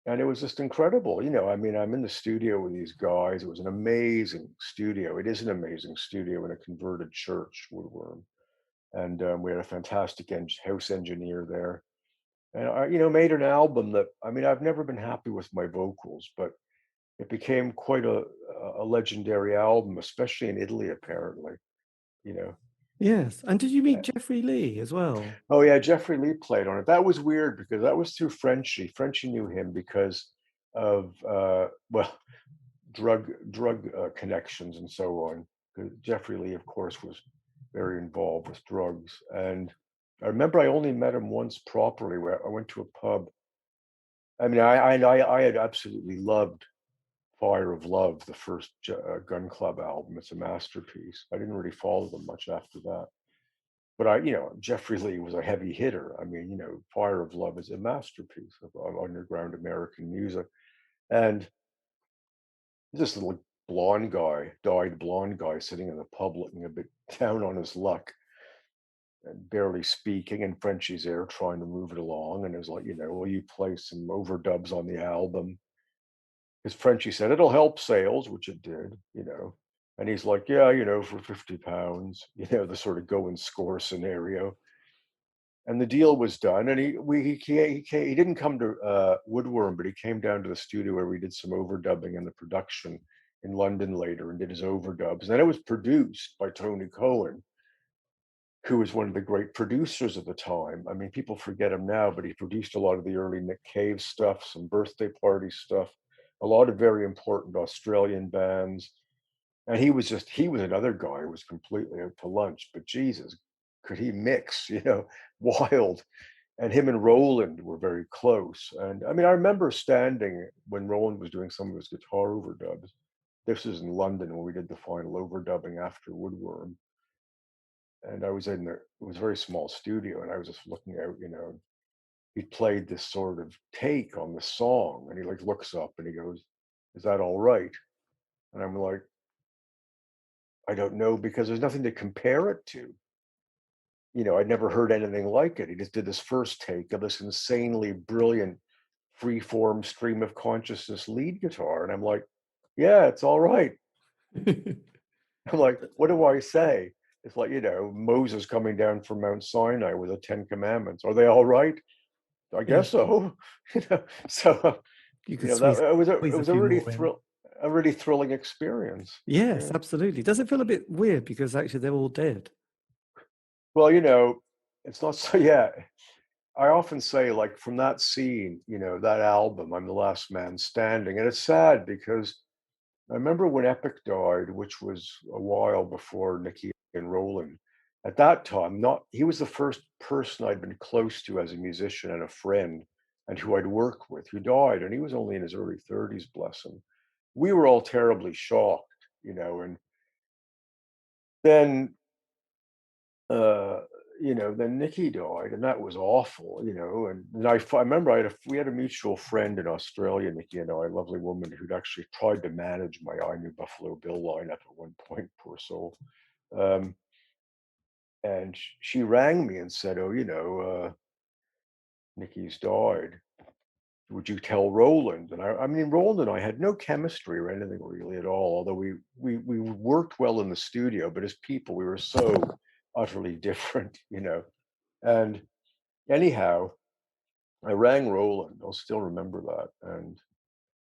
And it was just incredible. I mean, I'm in the studio with these guys. It was an amazing studio. It is an amazing studio in a converted church, Woodworm. And we had a fantastic house engineer there. And I, made an album that, I mean, I've never been happy with my vocals, but it became quite a legendary album, especially in Italy, apparently. You know. Yes. And did you meet Uh, Jeffrey Lee as well? Oh yeah, Jeffrey Lee played on it. That was weird because that was through Frenchie. Frenchie knew him because of well, drug connections and so on. 'Cause Jeffrey Lee, of course, was very involved with drugs. And I remember I only met him once properly, where I went to a pub. I mean, I had absolutely loved Fire of Love, the first Gun Club album. It's a masterpiece. I didn't really follow them much after that. But Jeffrey Lee was a heavy hitter. I mean, Fire of Love is a masterpiece of underground American music. And this little dyed blonde guy sitting in the pub looking a bit down on his luck. and barely speaking, and Frenchie's there trying to move it along. And it was like, will you play some overdubs on the album? Because Frenchie said it'll help sales, which it did. And he's like, yeah, for £50, the sort of go and score scenario. And the deal was done. And he didn't come to Woodworm, but he came down to the studio where we did some overdubbing in the production in London later and did his overdubs. And then it was produced by Tony Cohen, who was one of the great producers of the time. I mean, people forget him now, but he produced a lot of the early Nick Cave stuff, some birthday party stuff, a lot of very important Australian bands. And he was another guy who was completely out to lunch, but Jesus, could he mix, wild. And him and Roland were very close. And I mean, I remember standing when Roland was doing some of his guitar overdubs. This is in London when we did the final overdubbing after Woodworm. And I was it was a very small studio, and I was just looking out, he played this sort of take on the song, and he like looks up and he goes, "Is that all right?" And I'm like, I don't know, because there's nothing to compare it to. I'd never heard anything like it. He just did this first take of this insanely brilliant free-form stream of consciousness lead guitar. And I'm like, yeah, it's all right. I'm like, what do I say? It's like, Moses coming down from Mount Sinai with the 10 Commandments. Are they all right? I guess so. So You could that it was squeeze a few more in. a really thrilling experience. Yes, Yeah. absolutely. Does it feel a bit weird because actually they're all dead? Well, it's not so. Yeah, I often say, like, from that scene, that album, I'm the Last Man Standing, and it's sad because I remember when Epic died, which was a while before Nicky and Roland. At that time, not he was the first person I'd been close to as a musician and a friend, and who I'd worked with, who died, and he was only in his early 30s, bless him. We were all terribly shocked, and then uh, then Nicky died, and that was awful, And I remember we had a mutual friend in Australia, Nicky and I, a lovely woman who'd actually tried to manage my I Knew Buffalo Bill lineup at one point, poor soul. Um, and she rang me and said, "Oh, Nicky's died. Would you tell Roland?" And I mean, Roland and I had no chemistry or anything really at all. Although we worked well in the studio, but as people, we were so utterly different, And anyhow, I rang Roland. I'll still remember that. And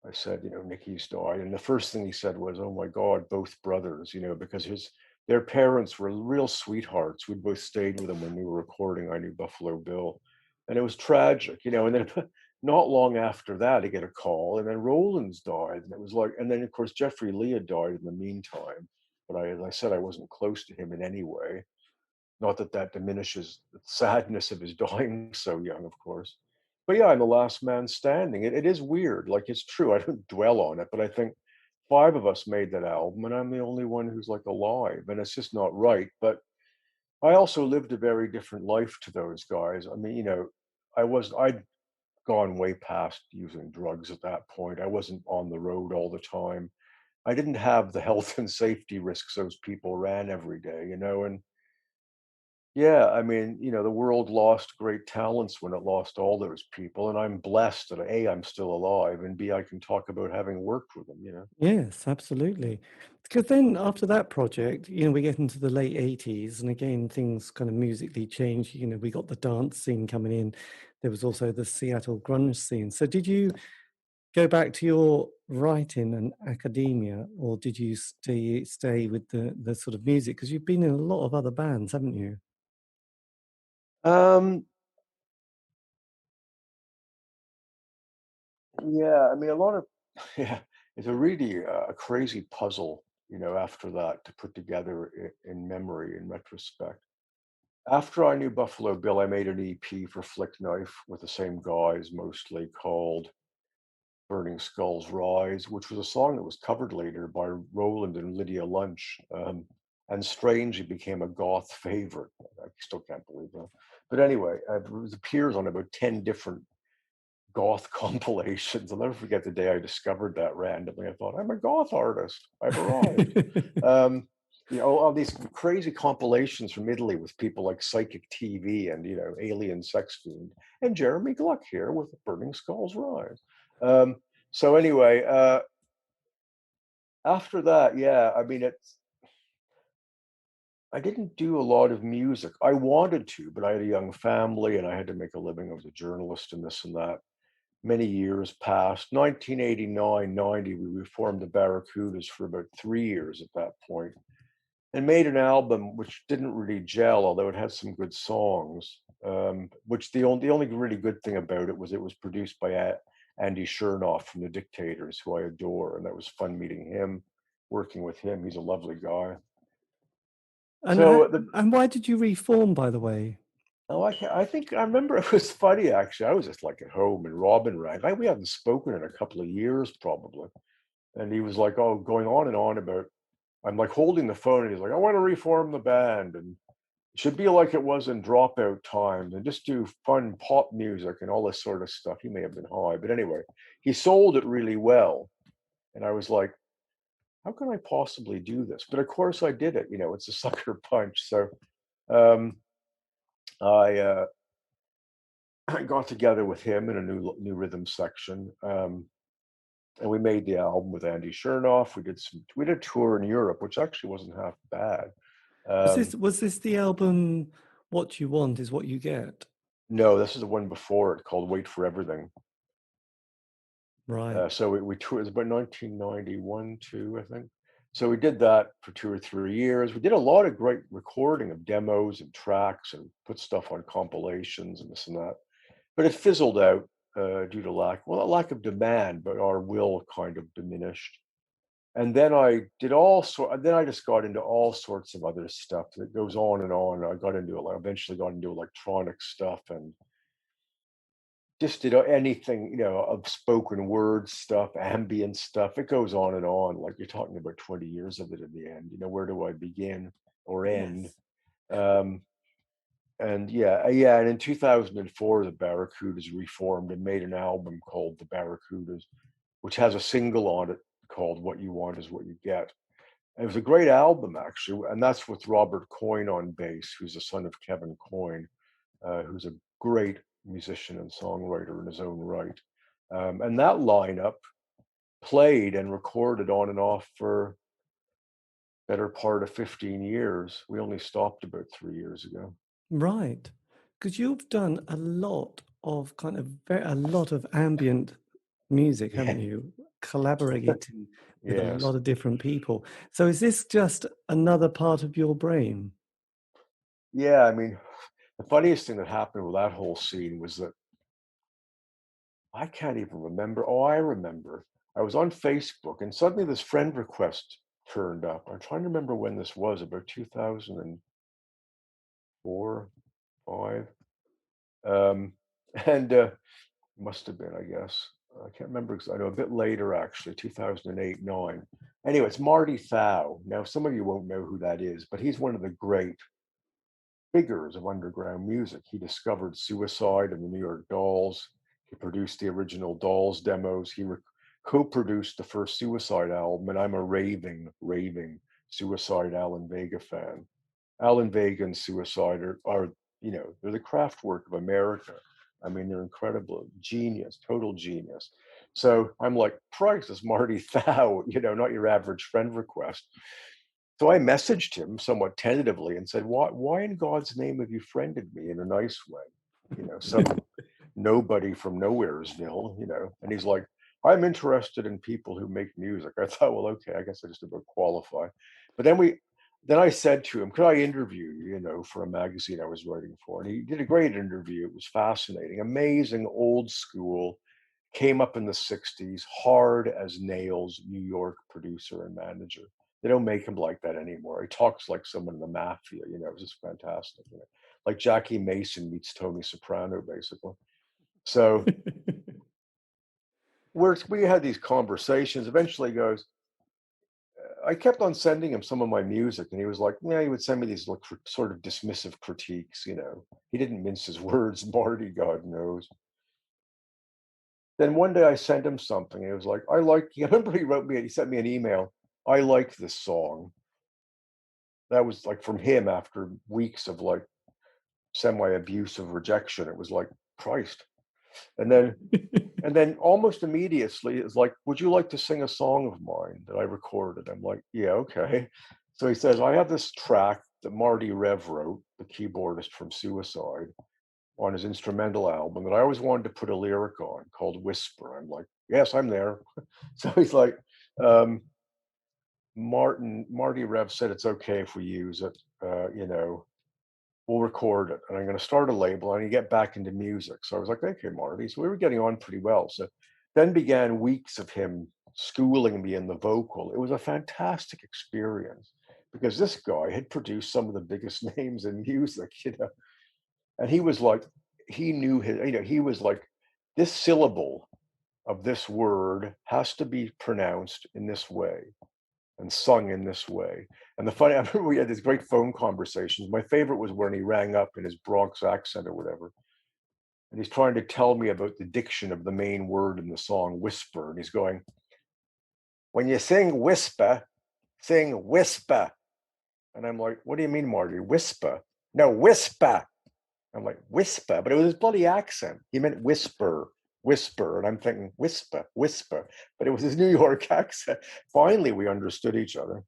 I said, Nicky's died. And the first thing he said was, "Oh my God, both brothers," because their parents were real sweethearts. We'd both stayed with them when we were recording I Knew Buffalo Bill. And it was tragic, and then not long after that, I get a call, and then Roland's died. And it was like, and then of course, Jeffrey Lee had died in the meantime. But as I said, I wasn't close to him in any way. Not that that diminishes the sadness of his dying so young, of course. But yeah, I'm the last man standing. It is weird. Like, it's true. I don't dwell on it, but I think 5 of us made that album, and I'm the only one who's like alive, and it's just not right. But I also lived a very different life to those guys. I mean, I'd gone way past using drugs at that point. I wasn't on the road all the time. I didn't have the health and safety risks those people ran every day, and yeah, I mean, the world lost great talents when it lost all those people, and I'm blessed that A, I'm still alive, and B, I can talk about having worked with them. Yes, absolutely. Because then after that project, we get into the late 80s, and again, things kind of musically changed. We got the dance scene coming in. There was also the Seattle grunge scene. So did you go back to your writing and academia, or did you stay with the sort of music? Because you've been in a lot of other bands, haven't you? Um, yeah, I mean, a lot of yeah, it's a really crazy puzzle, after that to put together in memory, in retrospect. After I Knew Buffalo Bill, I made an EP for Flick Knife with the same guys mostly, called Burning Skulls Rise, which was a song that was covered later by Roland and Lydia Lunch, and strangely became a goth favorite. I still can't believe that. But anyway, it appears on about 10 different goth compilations. I'll never forget the day I discovered that randomly. I thought, I'm a goth artist. I've arrived. Um, all these crazy compilations from Italy with people like Psychic TV and, Alien Sex Fiend, and Jeremy Gluck here with Burning Skulls Rise. So anyway, after that, yeah, I mean, I didn't do a lot of music. I wanted to, but I had a young family and I had to make a living. I was a journalist and this and that. Many years passed. 1989, 90, we reformed the Barracudas for about 3 years at that point, and made an album which didn't really gel, although it had some good songs. Which the only really good thing about it was produced by Andy Chernoff from the Dictators, who I adore, and that was fun meeting him, working with him. He's a lovely guy. And So and why did you reform, by the way? I remember it was funny actually. I was just like at home, and Robin rang. We hadn't spoken in a couple of years probably, and he was like, "Oh, going on and on about." I'm like holding the phone, and he's like, "I want to reform the band, and it should be like it was in Dropout Times, and just do fun pop music and all this sort of stuff." He may have been high, but anyway, he sold it really well, and I was like, "How can I possibly do this?" But of course, I did it. It's a sucker punch. So um, I I got together with him in a new rhythm section, and we made the album with Andy Chernoff. We did a tour in Europe, which actually wasn't half bad. Was this the album What You Want Is What You Get? No, this is the one before it called Wait for Everything. Right. So we toured. It was about 1991, two, I think. So we did that for 2 or 3 years. We did a lot of great recording of demos and tracks, and put stuff on compilations and this and that. But it fizzled out due to lack of demand, but our will kind of diminished. And then then I just got into all sorts of other stuff that goes on and on. Eventually got into electronic stuff, and just did anything, of spoken word stuff, ambient stuff. It goes on and on. Like you're talking about 20 years of it in the end. Where do I begin or end? Yes. Um, and yeah. And in 2004, the Barracudas reformed and made an album called The Barracudas, which has a single on it called What You Want Is What You Get. And it was a great album, actually. And that's with Robert Coyne on bass, who's the son of Kevin Coyne, who's a great musician and songwriter in his own right. And that lineup played and recorded on and off for better part of 15 years. We only stopped about 3 years ago. Right. Because you've done a lot of a lot of ambient music, haven't Yeah. you? Collaborating with a Yes. lot of different people. So is this just another part of your brain? Yeah. I mean, the funniest thing that happened with that whole scene was that I can't even remember. Oh, I remember. I was on Facebook and suddenly this friend request turned up. I'm trying to remember when this was, about 2004, 5. Um, and must have been, I guess. I can't remember because I know a bit later, actually, 2008, 9. Anyway, it's Marty Thau. Now, some of you won't know who that is, but he's one of the great figures of underground music. He discovered Suicide and the New York Dolls. He produced the original Dolls demos. He co-produced the first Suicide album, and I'm a raving Suicide Alan Vega fan. Alan Vega and Suicide are they're the Kraftwerk of America. I mean, they're incredible, genius, total genius. So I'm like, Christ, it's Marty Thau, not your average friend request. So I messaged him somewhat tentatively and said, why in God's name have you friended me in a nice way? Some nobody from Nowheresville, and he's like, I'm interested in people who make music. I thought, well, okay, I guess I just about qualify. But then I said to him, could I interview you, for a magazine I was writing for? And he did a great interview. It was fascinating, amazing, old school, came up in the 60s, hard as nails, New York producer and manager. They don't make him like that anymore. He talks like someone in the mafia, it was just fantastic. Like Jackie Mason meets Tony Soprano, basically. So we had these conversations. Eventually, he goes, I kept on sending him some of my music, and he was like, yeah, he would send me these sort of dismissive critiques. He didn't mince his words, Marty, God knows. Then one day I sent him something, and he was like, I remember he sent me an email. I like this song. That was like from him after weeks of like semi-abusive rejection. It was like, Christ. And then almost immediately it's like, would you like to sing a song of mine that I recorded? I'm like, yeah, okay. So he says, I have this track that Marty Rev wrote, the keyboardist from Suicide, on his instrumental album that I always wanted to put a lyric on called Whisper. I'm like, yes, I'm there. So he's like, um, Marty Rev said it's okay if we use it. We'll record it, and I'm going to start a label and get back into music. So I was like, okay, Marty. So we were getting on pretty well. So then began weeks of him schooling me in the vocal. It was a fantastic experience because this guy had produced some of the biggest names in music, and he was like, he knew his, he was like, this syllable of this word has to be pronounced in this way and sung in this way. And I remember we had these great phone conversations. My favorite was when he rang up in his Bronx accent or whatever. And he's trying to tell me about the diction of the main word in the song, whisper. And he's going, when you sing whisper, sing whisper. And I'm like, what do you mean, Marty? Whisper? No, whisper. I'm like, whisper. But it was his bloody accent. He meant whisper, whisper. And I'm thinking, whisper, whisper. But it was his New York accent. Finally, we understood each other.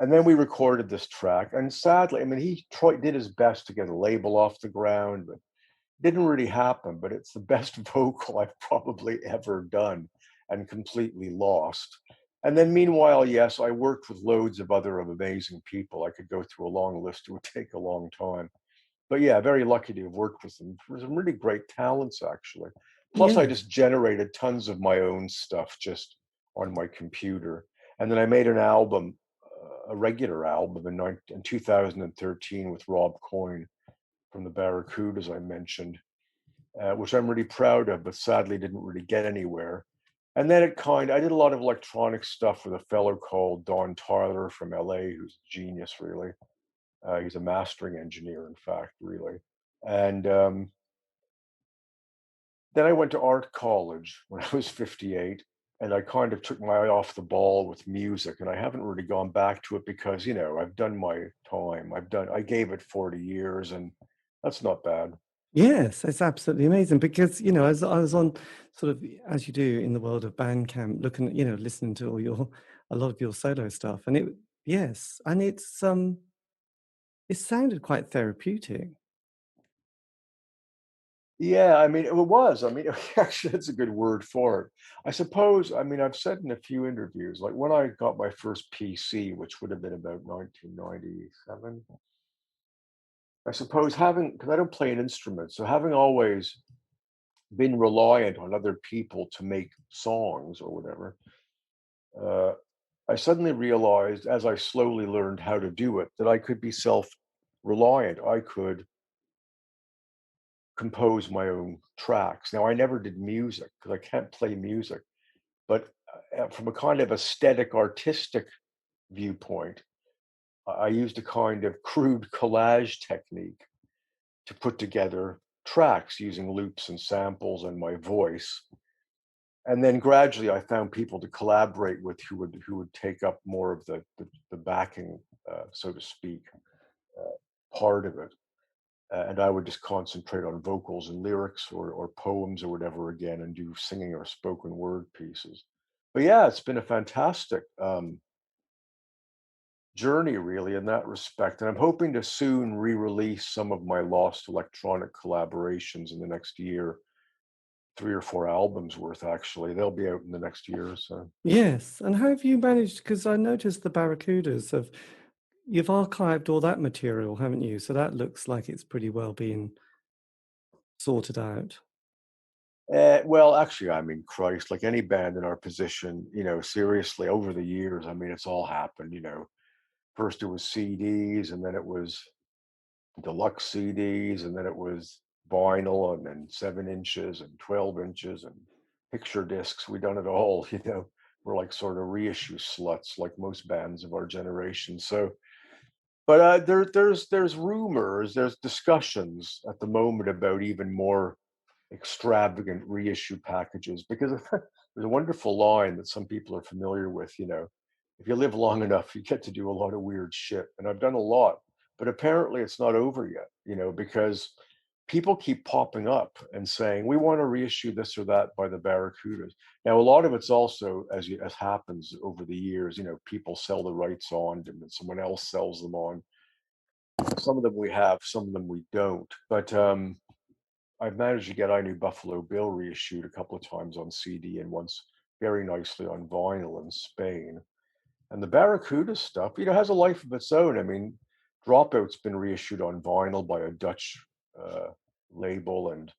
And then we recorded this track. And sadly, I mean, he did his best to get a label off the ground, but it didn't really happen. But it's the best vocal I've probably ever done and completely lost. And then meanwhile, yes, I worked with loads of other amazing people. I could go through a long list. It would take a long time. But yeah, very lucky to have worked with them. Some really great talents, actually. Plus, I Yeah. just generated tons of my own stuff just on my computer. And then I made an album, a regular album in 2013 with Rob Coyne from the Barracudas I mentioned, which I'm really proud of, but sadly didn't really get anywhere. And then I did a lot of electronic stuff with a fellow called Don Tyler from LA, who's a genius, really. He's a mastering engineer, in fact, really. And then I went to art college when I was 58, and I kind of took my eye off the ball with music, and I haven't really gone back to it because, I've done my time. I gave it 40 years, and that's not bad. Yes, it's absolutely amazing because, as I was on sort of, as you do in the world of Bandcamp, looking at, listening to a lot of your solo stuff, and yes, and it sounded quite therapeutic. Yeah, I mean, it was. I mean, actually, that's a good word for it. I suppose, I mean, I've said in a few interviews, like when I got my first PC, which would have been about 1997, I suppose because I don't play an instrument, so having always been reliant on other people to make songs or whatever, uh, I suddenly realized as I slowly learned how to do it that I could be self-reliant. I could compose my own tracks. Now, I never did music because I can't play music, but from a kind of aesthetic, artistic viewpoint, I used a kind of crude collage technique to put together tracks using loops and samples and my voice. And then gradually I found people to collaborate with who would take up more of the backing, so to speak, part of it. And I would just concentrate on vocals and lyrics or poems or whatever again and do singing or spoken word pieces. But yeah, it's been a fantastic journey really in that respect. And I'm hoping to soon re-release some of my lost electronic collaborations in the next year, 3 or 4 albums worth actually. They'll be out in the next year or so. Yes, and how have you managed? Because I noticed the Barracudas you've archived all that material, haven't you? So that looks like it's pretty well being sorted out. Well, actually, I mean, Christ, like any band in our position, seriously, over the years, I mean, it's all happened. First it was CDs, and then it was deluxe CDs, and then it was vinyl, and then 7 inches and 12 inches and picture discs. We done it all. We're like sort of reissue sluts, like most bands of our generation. So, but there's rumors, there's discussions at the moment about even more extravagant reissue packages because there's a wonderful line that some people are familiar with. if you live long enough, you get to do a lot of weird shit. And I've done a lot, but apparently it's not over yet, because people keep popping up and saying, we want to reissue this or that by the Barracudas. Now, a lot of it's also, as happens over the years, people sell the rights on and then someone else sells them on. Some of them we have, some of them we don't. But I've managed to get I Knew Buffalo Bill reissued a couple of times on CD and once very nicely on vinyl in Spain. And the Barracuda stuff, has a life of its own. I mean, Dropout's been reissued on vinyl by a Dutch label, and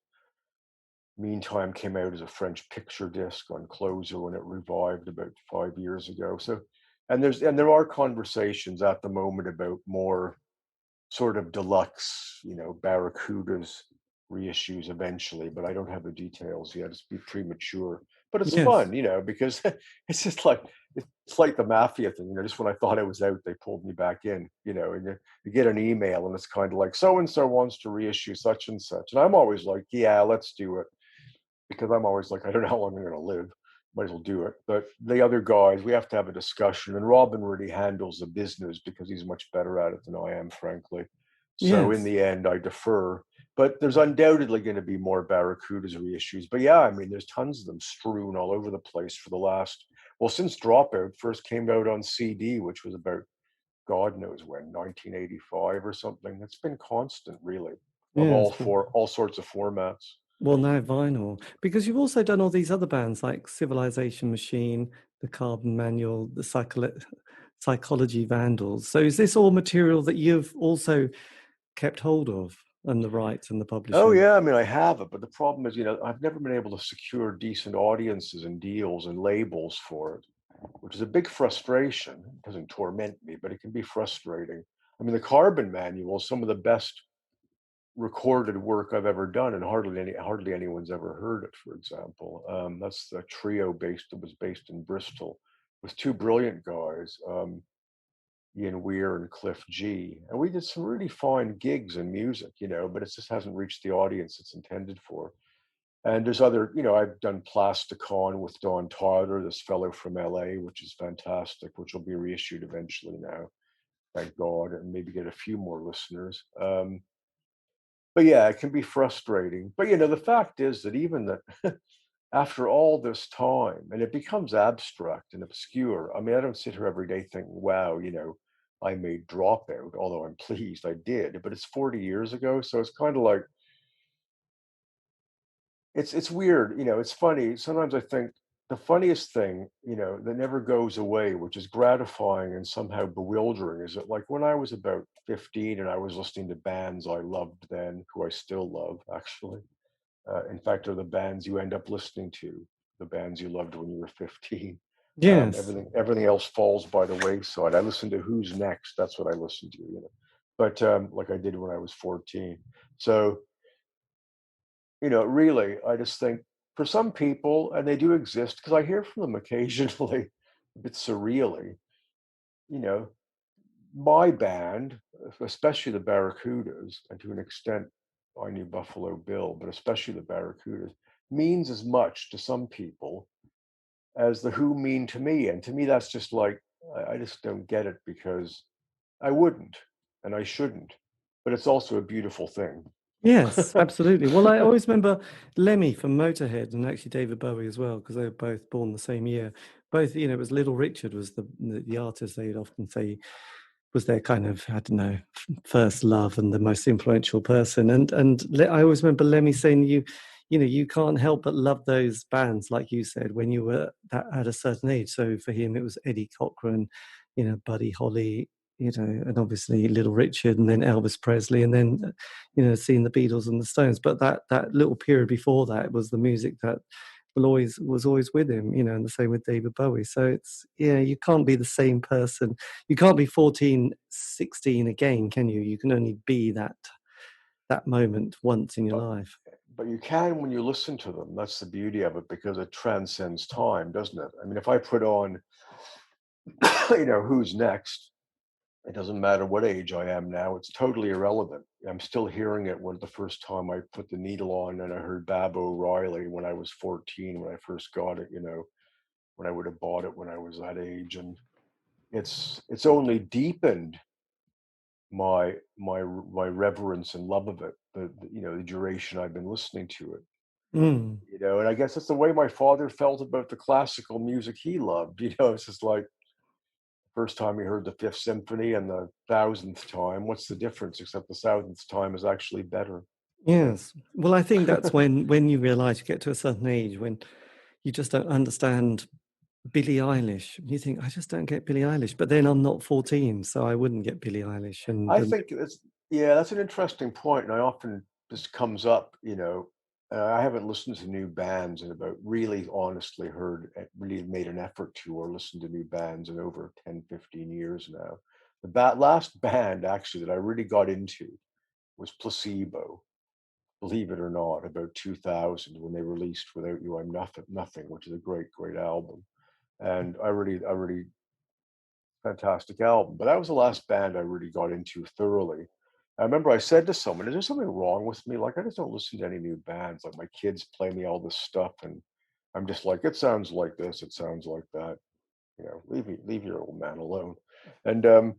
Meantime came out as a French picture disc on Closer when it revived about 5 years ago. So, and there are conversations at the moment about more sort of deluxe, Barracudas reissues eventually, but I don't have the details yet. It's be premature, but it's Yes. fun, because it's just like it's like the mafia thing. Just when I thought I was out, they pulled me back in. And you get an email, and it's kind of like so and so wants to reissue such and such, and I'm always like, yeah, let's do it, because I'm always like, I don't know how long I'm going to live. Might as well do it. But the other guys, we have to have a discussion, and Robin really handles the business because he's much better at it than I am, frankly. So in Yes. the end, I defer. But there's undoubtedly going to be more Barracudas reissues. But yeah, I mean, there's tons of them strewn all over the place for the last, well, since Dropout first came out on CD, which was about God knows when, 1985 or something. It's been constant, really, of Yes. all sorts of formats. Well, now vinyl, because you've also done all these other bands like Civilization Machine, the Carbon Manual, the Psychology Vandals. So is this all material that you've also kept hold of, and the rights and the publishing? Oh yeah, I mean, I have it, but the problem is, I've never been able to secure decent audiences and deals and labels for it, which is a big frustration. It doesn't torment me, but it can be frustrating. I mean, the Carbon Manual is some of the best recorded work I've ever done, and hardly anyone's ever heard it. For example, that's the trio that was based in Bristol, with two brilliant guys, Ian Weir and Cliff G, and we did some really fine gigs and music, but it just hasn't reached the audience it's intended for. And there's other, I've done Plasticon with Don Tyler, this fellow from LA, which is fantastic, which will be reissued eventually now, thank God, and maybe get a few more listeners. But yeah, it can be frustrating. But the fact is that even that after all this time, and it becomes abstract and obscure. I mean, I don't sit here every day thinking, wow, I made Dropout, although I'm pleased I did, but it's 40 years ago. So it's kind of like, it's weird, it's funny. Sometimes I think the funniest thing, that never goes away, which is gratifying and somehow bewildering, is that like when I was about 15 and I was listening to bands I loved then, who I still love, actually. In fact, are the bands you end up listening to, the bands you loved when you were 15. Yes. Everything else falls by the wayside. I listen to Who's Next. That's what I listen to, but like I did when I was 14. So, really, I just think for some people, and they do exist, because I hear from them occasionally, a bit surreally, you know, my band, especially the Barracudas, and to an extent, I Knew Buffalo Bill, but especially the Barracudas, means as much to some people as the Who mean to me. And to me, that's just like, I just don't get it, because I wouldn't and I shouldn't. But it's also a beautiful thing. Yes, absolutely. Well, I always remember Lemmy from Motorhead, and actually David Bowie as well, because they were both born the same year. Both, it was Little Richard was the artist they'd often say was their kind of, I don't know, first love and the most influential person. And I always remember Lemmy saying, you can't help but love those bands, like you said, when you were at a certain age. So for him, it was Eddie Cochran, Buddy Holly, and obviously Little Richard, and then Elvis Presley, and then, seeing the Beatles and the Stones. But that little period before that was the music that was always with him, and the same with David Bowie. So it's, you can't be the same person. You can't be 14, 16 again, can you? You can only be that moment once in your life. But you can when you listen to them. That's the beauty of it, because it transcends time, doesn't it? I mean, if I put on, Who's Next, it doesn't matter what age I am now. It's totally irrelevant. I'm still hearing it when the first time I put the needle on and I heard Bab O'Reilly when I was 14, when I first got it, when I would have bought it when I was that age. And it's only deepened my reverence and love of it, the duration I've been listening to it. Mm. And I guess that's the way my father felt about the classical music he loved. It's just like first time he heard the Fifth Symphony and the thousandth time, what's the difference? Except the thousandth time is actually better. Yes. Well, I think that's when you realize you get to a certain age when you just don't understand Billie Eilish. You think, I just don't get Billie Eilish. But then I'm not 14, so I wouldn't get Billie Eilish. I think that's an interesting point, and I often this comes up. I haven't listened to new bands in about really honestly really made an effort to or listened to new bands in over 10, 15 years now. The last band actually that I really got into was Placebo, believe it or not, about 2000 when they released Without You I'm Nothing, which is a great, great album. And I really fantastic album. But that was the last band I really got into thoroughly. I remember I said to someone, "Is there something wrong with me? Like I just don't listen to any new bands. Like my kids play me all this stuff, and I'm just like, it sounds like this, it sounds like that. Leave your old man alone." And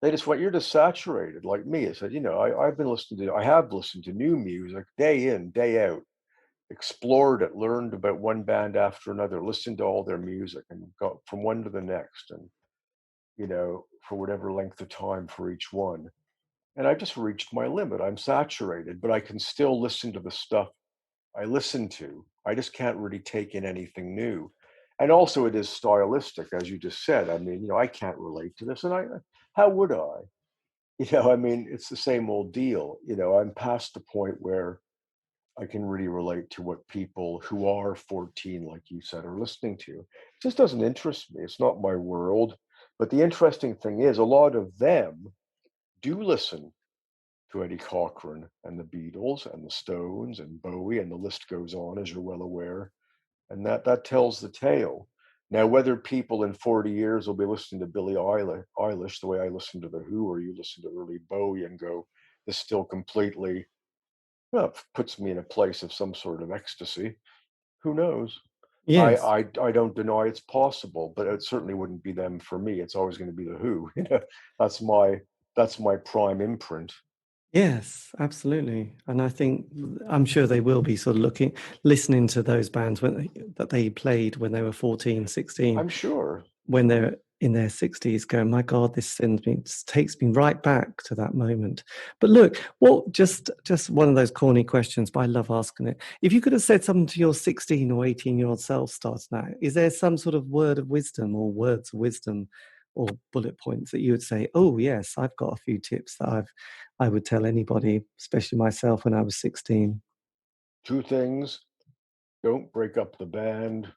they just went, "You're just saturated like me." I said, I have listened to new music day in, day out, explored it, learned about one band after another, listened to all their music, and got from one to the next, and for whatever length of time for each one. And I just reached my limit. I'm saturated, but I can still listen to the stuff I listen to. I just can't really take in anything new. And also, it is stylistic, as you just said. I mean, I can't relate to this, and how would I? I mean, it's the same old deal. I'm past the point where I can really relate to what people who are 14, like you said, are listening to. It just doesn't interest me. It's not my world. But the interesting thing is, a lot of them do listen to Eddie Cochran and the Beatles and the Stones and Bowie, and the list goes on, as you're well aware. And that tells the tale. Now, whether people in 40 years will be listening to Billie Eilish the way I listen to The Who, or you listen to early Bowie and go, this still completely, well, puts me in a place of some sort of ecstasy. Who knows? I, Yes. I I don't deny it's possible, but it certainly wouldn't be them for me. It's always going to be the Who. That's my prime imprint. Yes, absolutely. And I think I'm sure they will be sort of listening to those bands that they played when they were 14, 16, I'm sure. when they're in their 60s, going, my God, takes me right back to that moment. But look, just one of those corny questions, but I love asking it. If you could have said something to your 16 or 18-year-old self starting out, is there some sort of word of wisdom or words of wisdom or bullet points that you would say, oh yes, I've got a few tips that I would tell anybody, especially myself when I was 16? Two things: don't break up the band.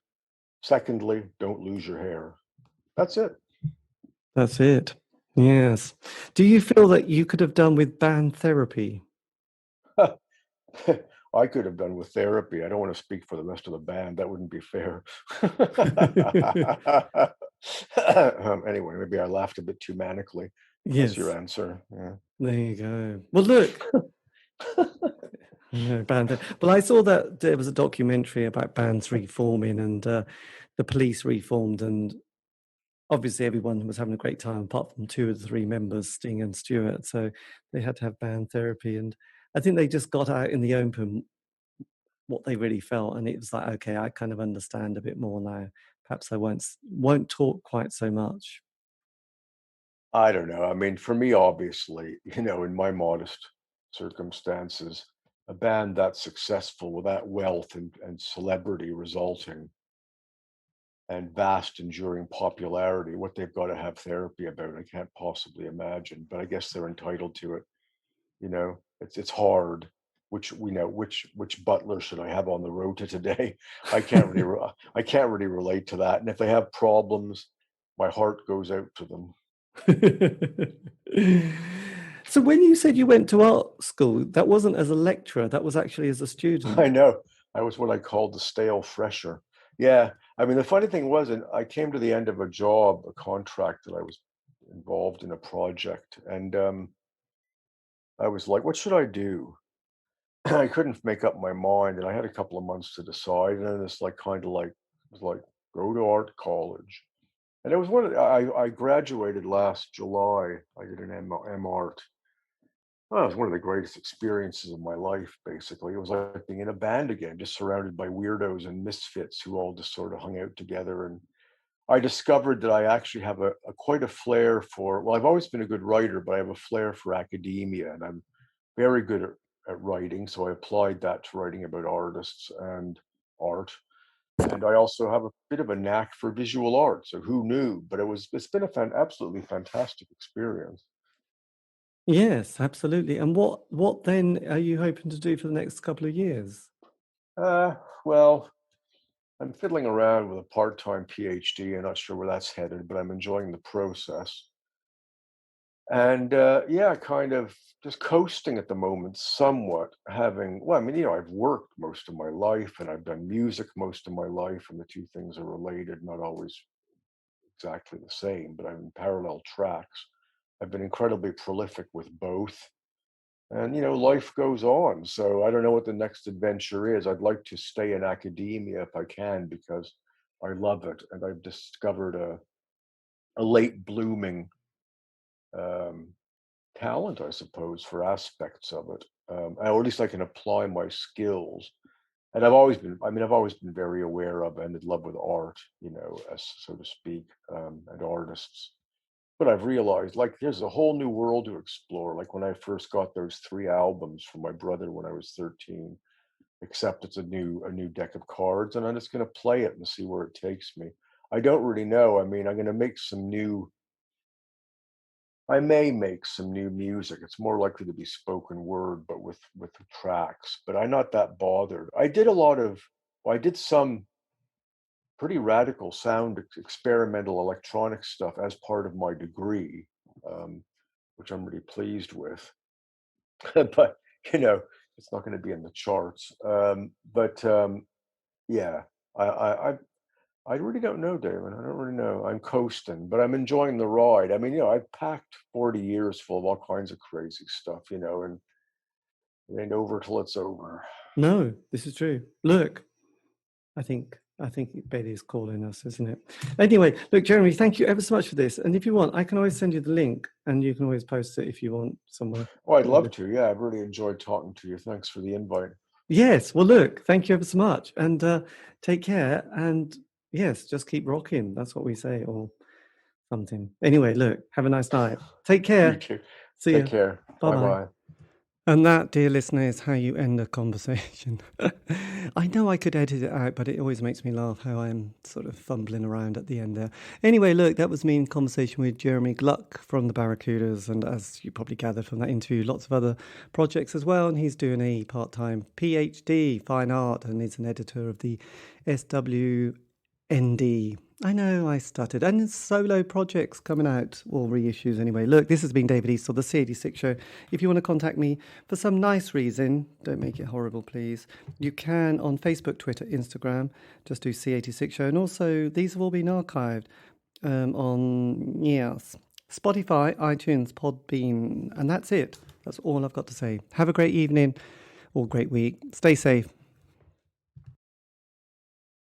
Secondly, don't lose your hair. That's it. That's it. Yes. Do you feel that you could have done with band therapy? I could have done with therapy. I don't want to speak for the rest of the band. That wouldn't be fair. Anyway, maybe I laughed a bit too manically. That's your Yes. answer. Yeah. There you go. Well, look, well, I saw that there was a documentary about bands reforming, and the Police reformed, and obviously everyone was having a great time apart from two of the three members, Sting and Stewart. So they had to have band therapy, and I think they just got out in the open what they really felt, and it was like, okay, I kind of understand a bit more now. Perhaps I won't talk quite so much. I don't know. I mean, for me, obviously, in my modest circumstances, a band that's successful with that wealth and celebrity resulting and vast enduring popularity, what they've got to have therapy about, I can't possibly imagine. But I guess they're entitled to it. It's hard. Which butler should I have on the road to today? I can't really relate to that. And if they have problems, my heart goes out to them. So when you said you went to art school, that wasn't as a lecturer, that was actually as a I student. know. I was what I called the stale fresher. Yeah. I mean, the funny thing was, and I came to the end of a job, a contract that I was involved in a project, and I was like, what should I do? I couldn't make up my mind, and I had a couple of months to decide, and then it's like kind of like it was like go to art college. And it was I graduated last July. I did an M Art. Well, it was one of the greatest experiences of my life, basically. It was like being in a band again, just surrounded by weirdos and misfits who all just sort of hung out together. And I discovered that I actually have a quite a flair for, well, I've always been a good writer, but I have a flair for academia, and I'm very good at writing. So I applied that to writing about artists and art. And I also have a bit of a knack for visual art. So who knew? But it's been a absolutely fantastic experience. Yes, absolutely. And what then are you hoping to do for the next couple of years? Well, I'm fiddling around with a part-time PhD. I'm not sure where that's headed, but I'm enjoying the process. And yeah, kind of just coasting at the moment, somewhat. Having, well, I mean, I've worked most of my life and I've done music most of my life, and the two things are related, not always exactly the same, but I'm in parallel tracks. I've been incredibly prolific with both. And, life goes on. So I don't know what the next adventure is. I'd like to stay in academia if I can, because I love it. And I've discovered a late blooming um, talent, I suppose, for aspects of it. Or at least I can apply my skills. And I've always been very aware of and in love with art, as so to speak, and artists. But I've realized, like, there's a whole new world to explore. Like when I first got those 3 albums from my brother when I was 13, except it's a new deck of cards, and I'm just gonna play it and see where it takes me. I don't really know. I mean, I may make some new music. It's more likely to be spoken word, but with tracks. But I'm not that bothered. I did some pretty radical sound experimental electronic stuff as part of my degree, um, which I'm really pleased with. But it's not going to be in the charts. But yeah, I, I I I really don't know, David. I don't really know. I'm coasting, but I'm enjoying the ride. I mean, I've packed 40 years full of all kinds of crazy stuff, and it ain't over till it's over. No, this is true. Look, I think Betty's calling us, isn't it? Anyway, look, Jeremy, thank you ever so much for this. And if you want, I can always send you the link, and you can always post it if you want somewhere. Oh, I'd love to. Yeah, I've really enjoyed talking to you. Thanks for the invite. Yes. Well, look, thank you ever so much, and take care. And yes, just keep rocking. That's what we say, or something. Anyway, look, have a nice night. Take You care. too. See Take you. care. Bye Bye bye. bye. And that, dear listener, is how you end a conversation. I know I could edit it out, but it always makes me laugh how I'm sort of fumbling around at the end there. Anyway, look, that was me in conversation with Jeremy Gluck from the Barracudas. And as you probably gathered from that interview, lots of other projects as well. And he's doing a part-time PhD, fine art, and is an editor of the SWND. I know I stuttered. And solo projects coming out, or reissues anyway. Look, this has been David Eastaugh, the C86 Show. If you want to contact me for some nice reason, don't make it horrible, please. You can on Facebook, Twitter, Instagram. Just do C86 Show. And also, these have all been archived on, yes, Spotify, iTunes, Podbean. And that's it. That's all I've got to say. Have a great evening or great week. Stay safe.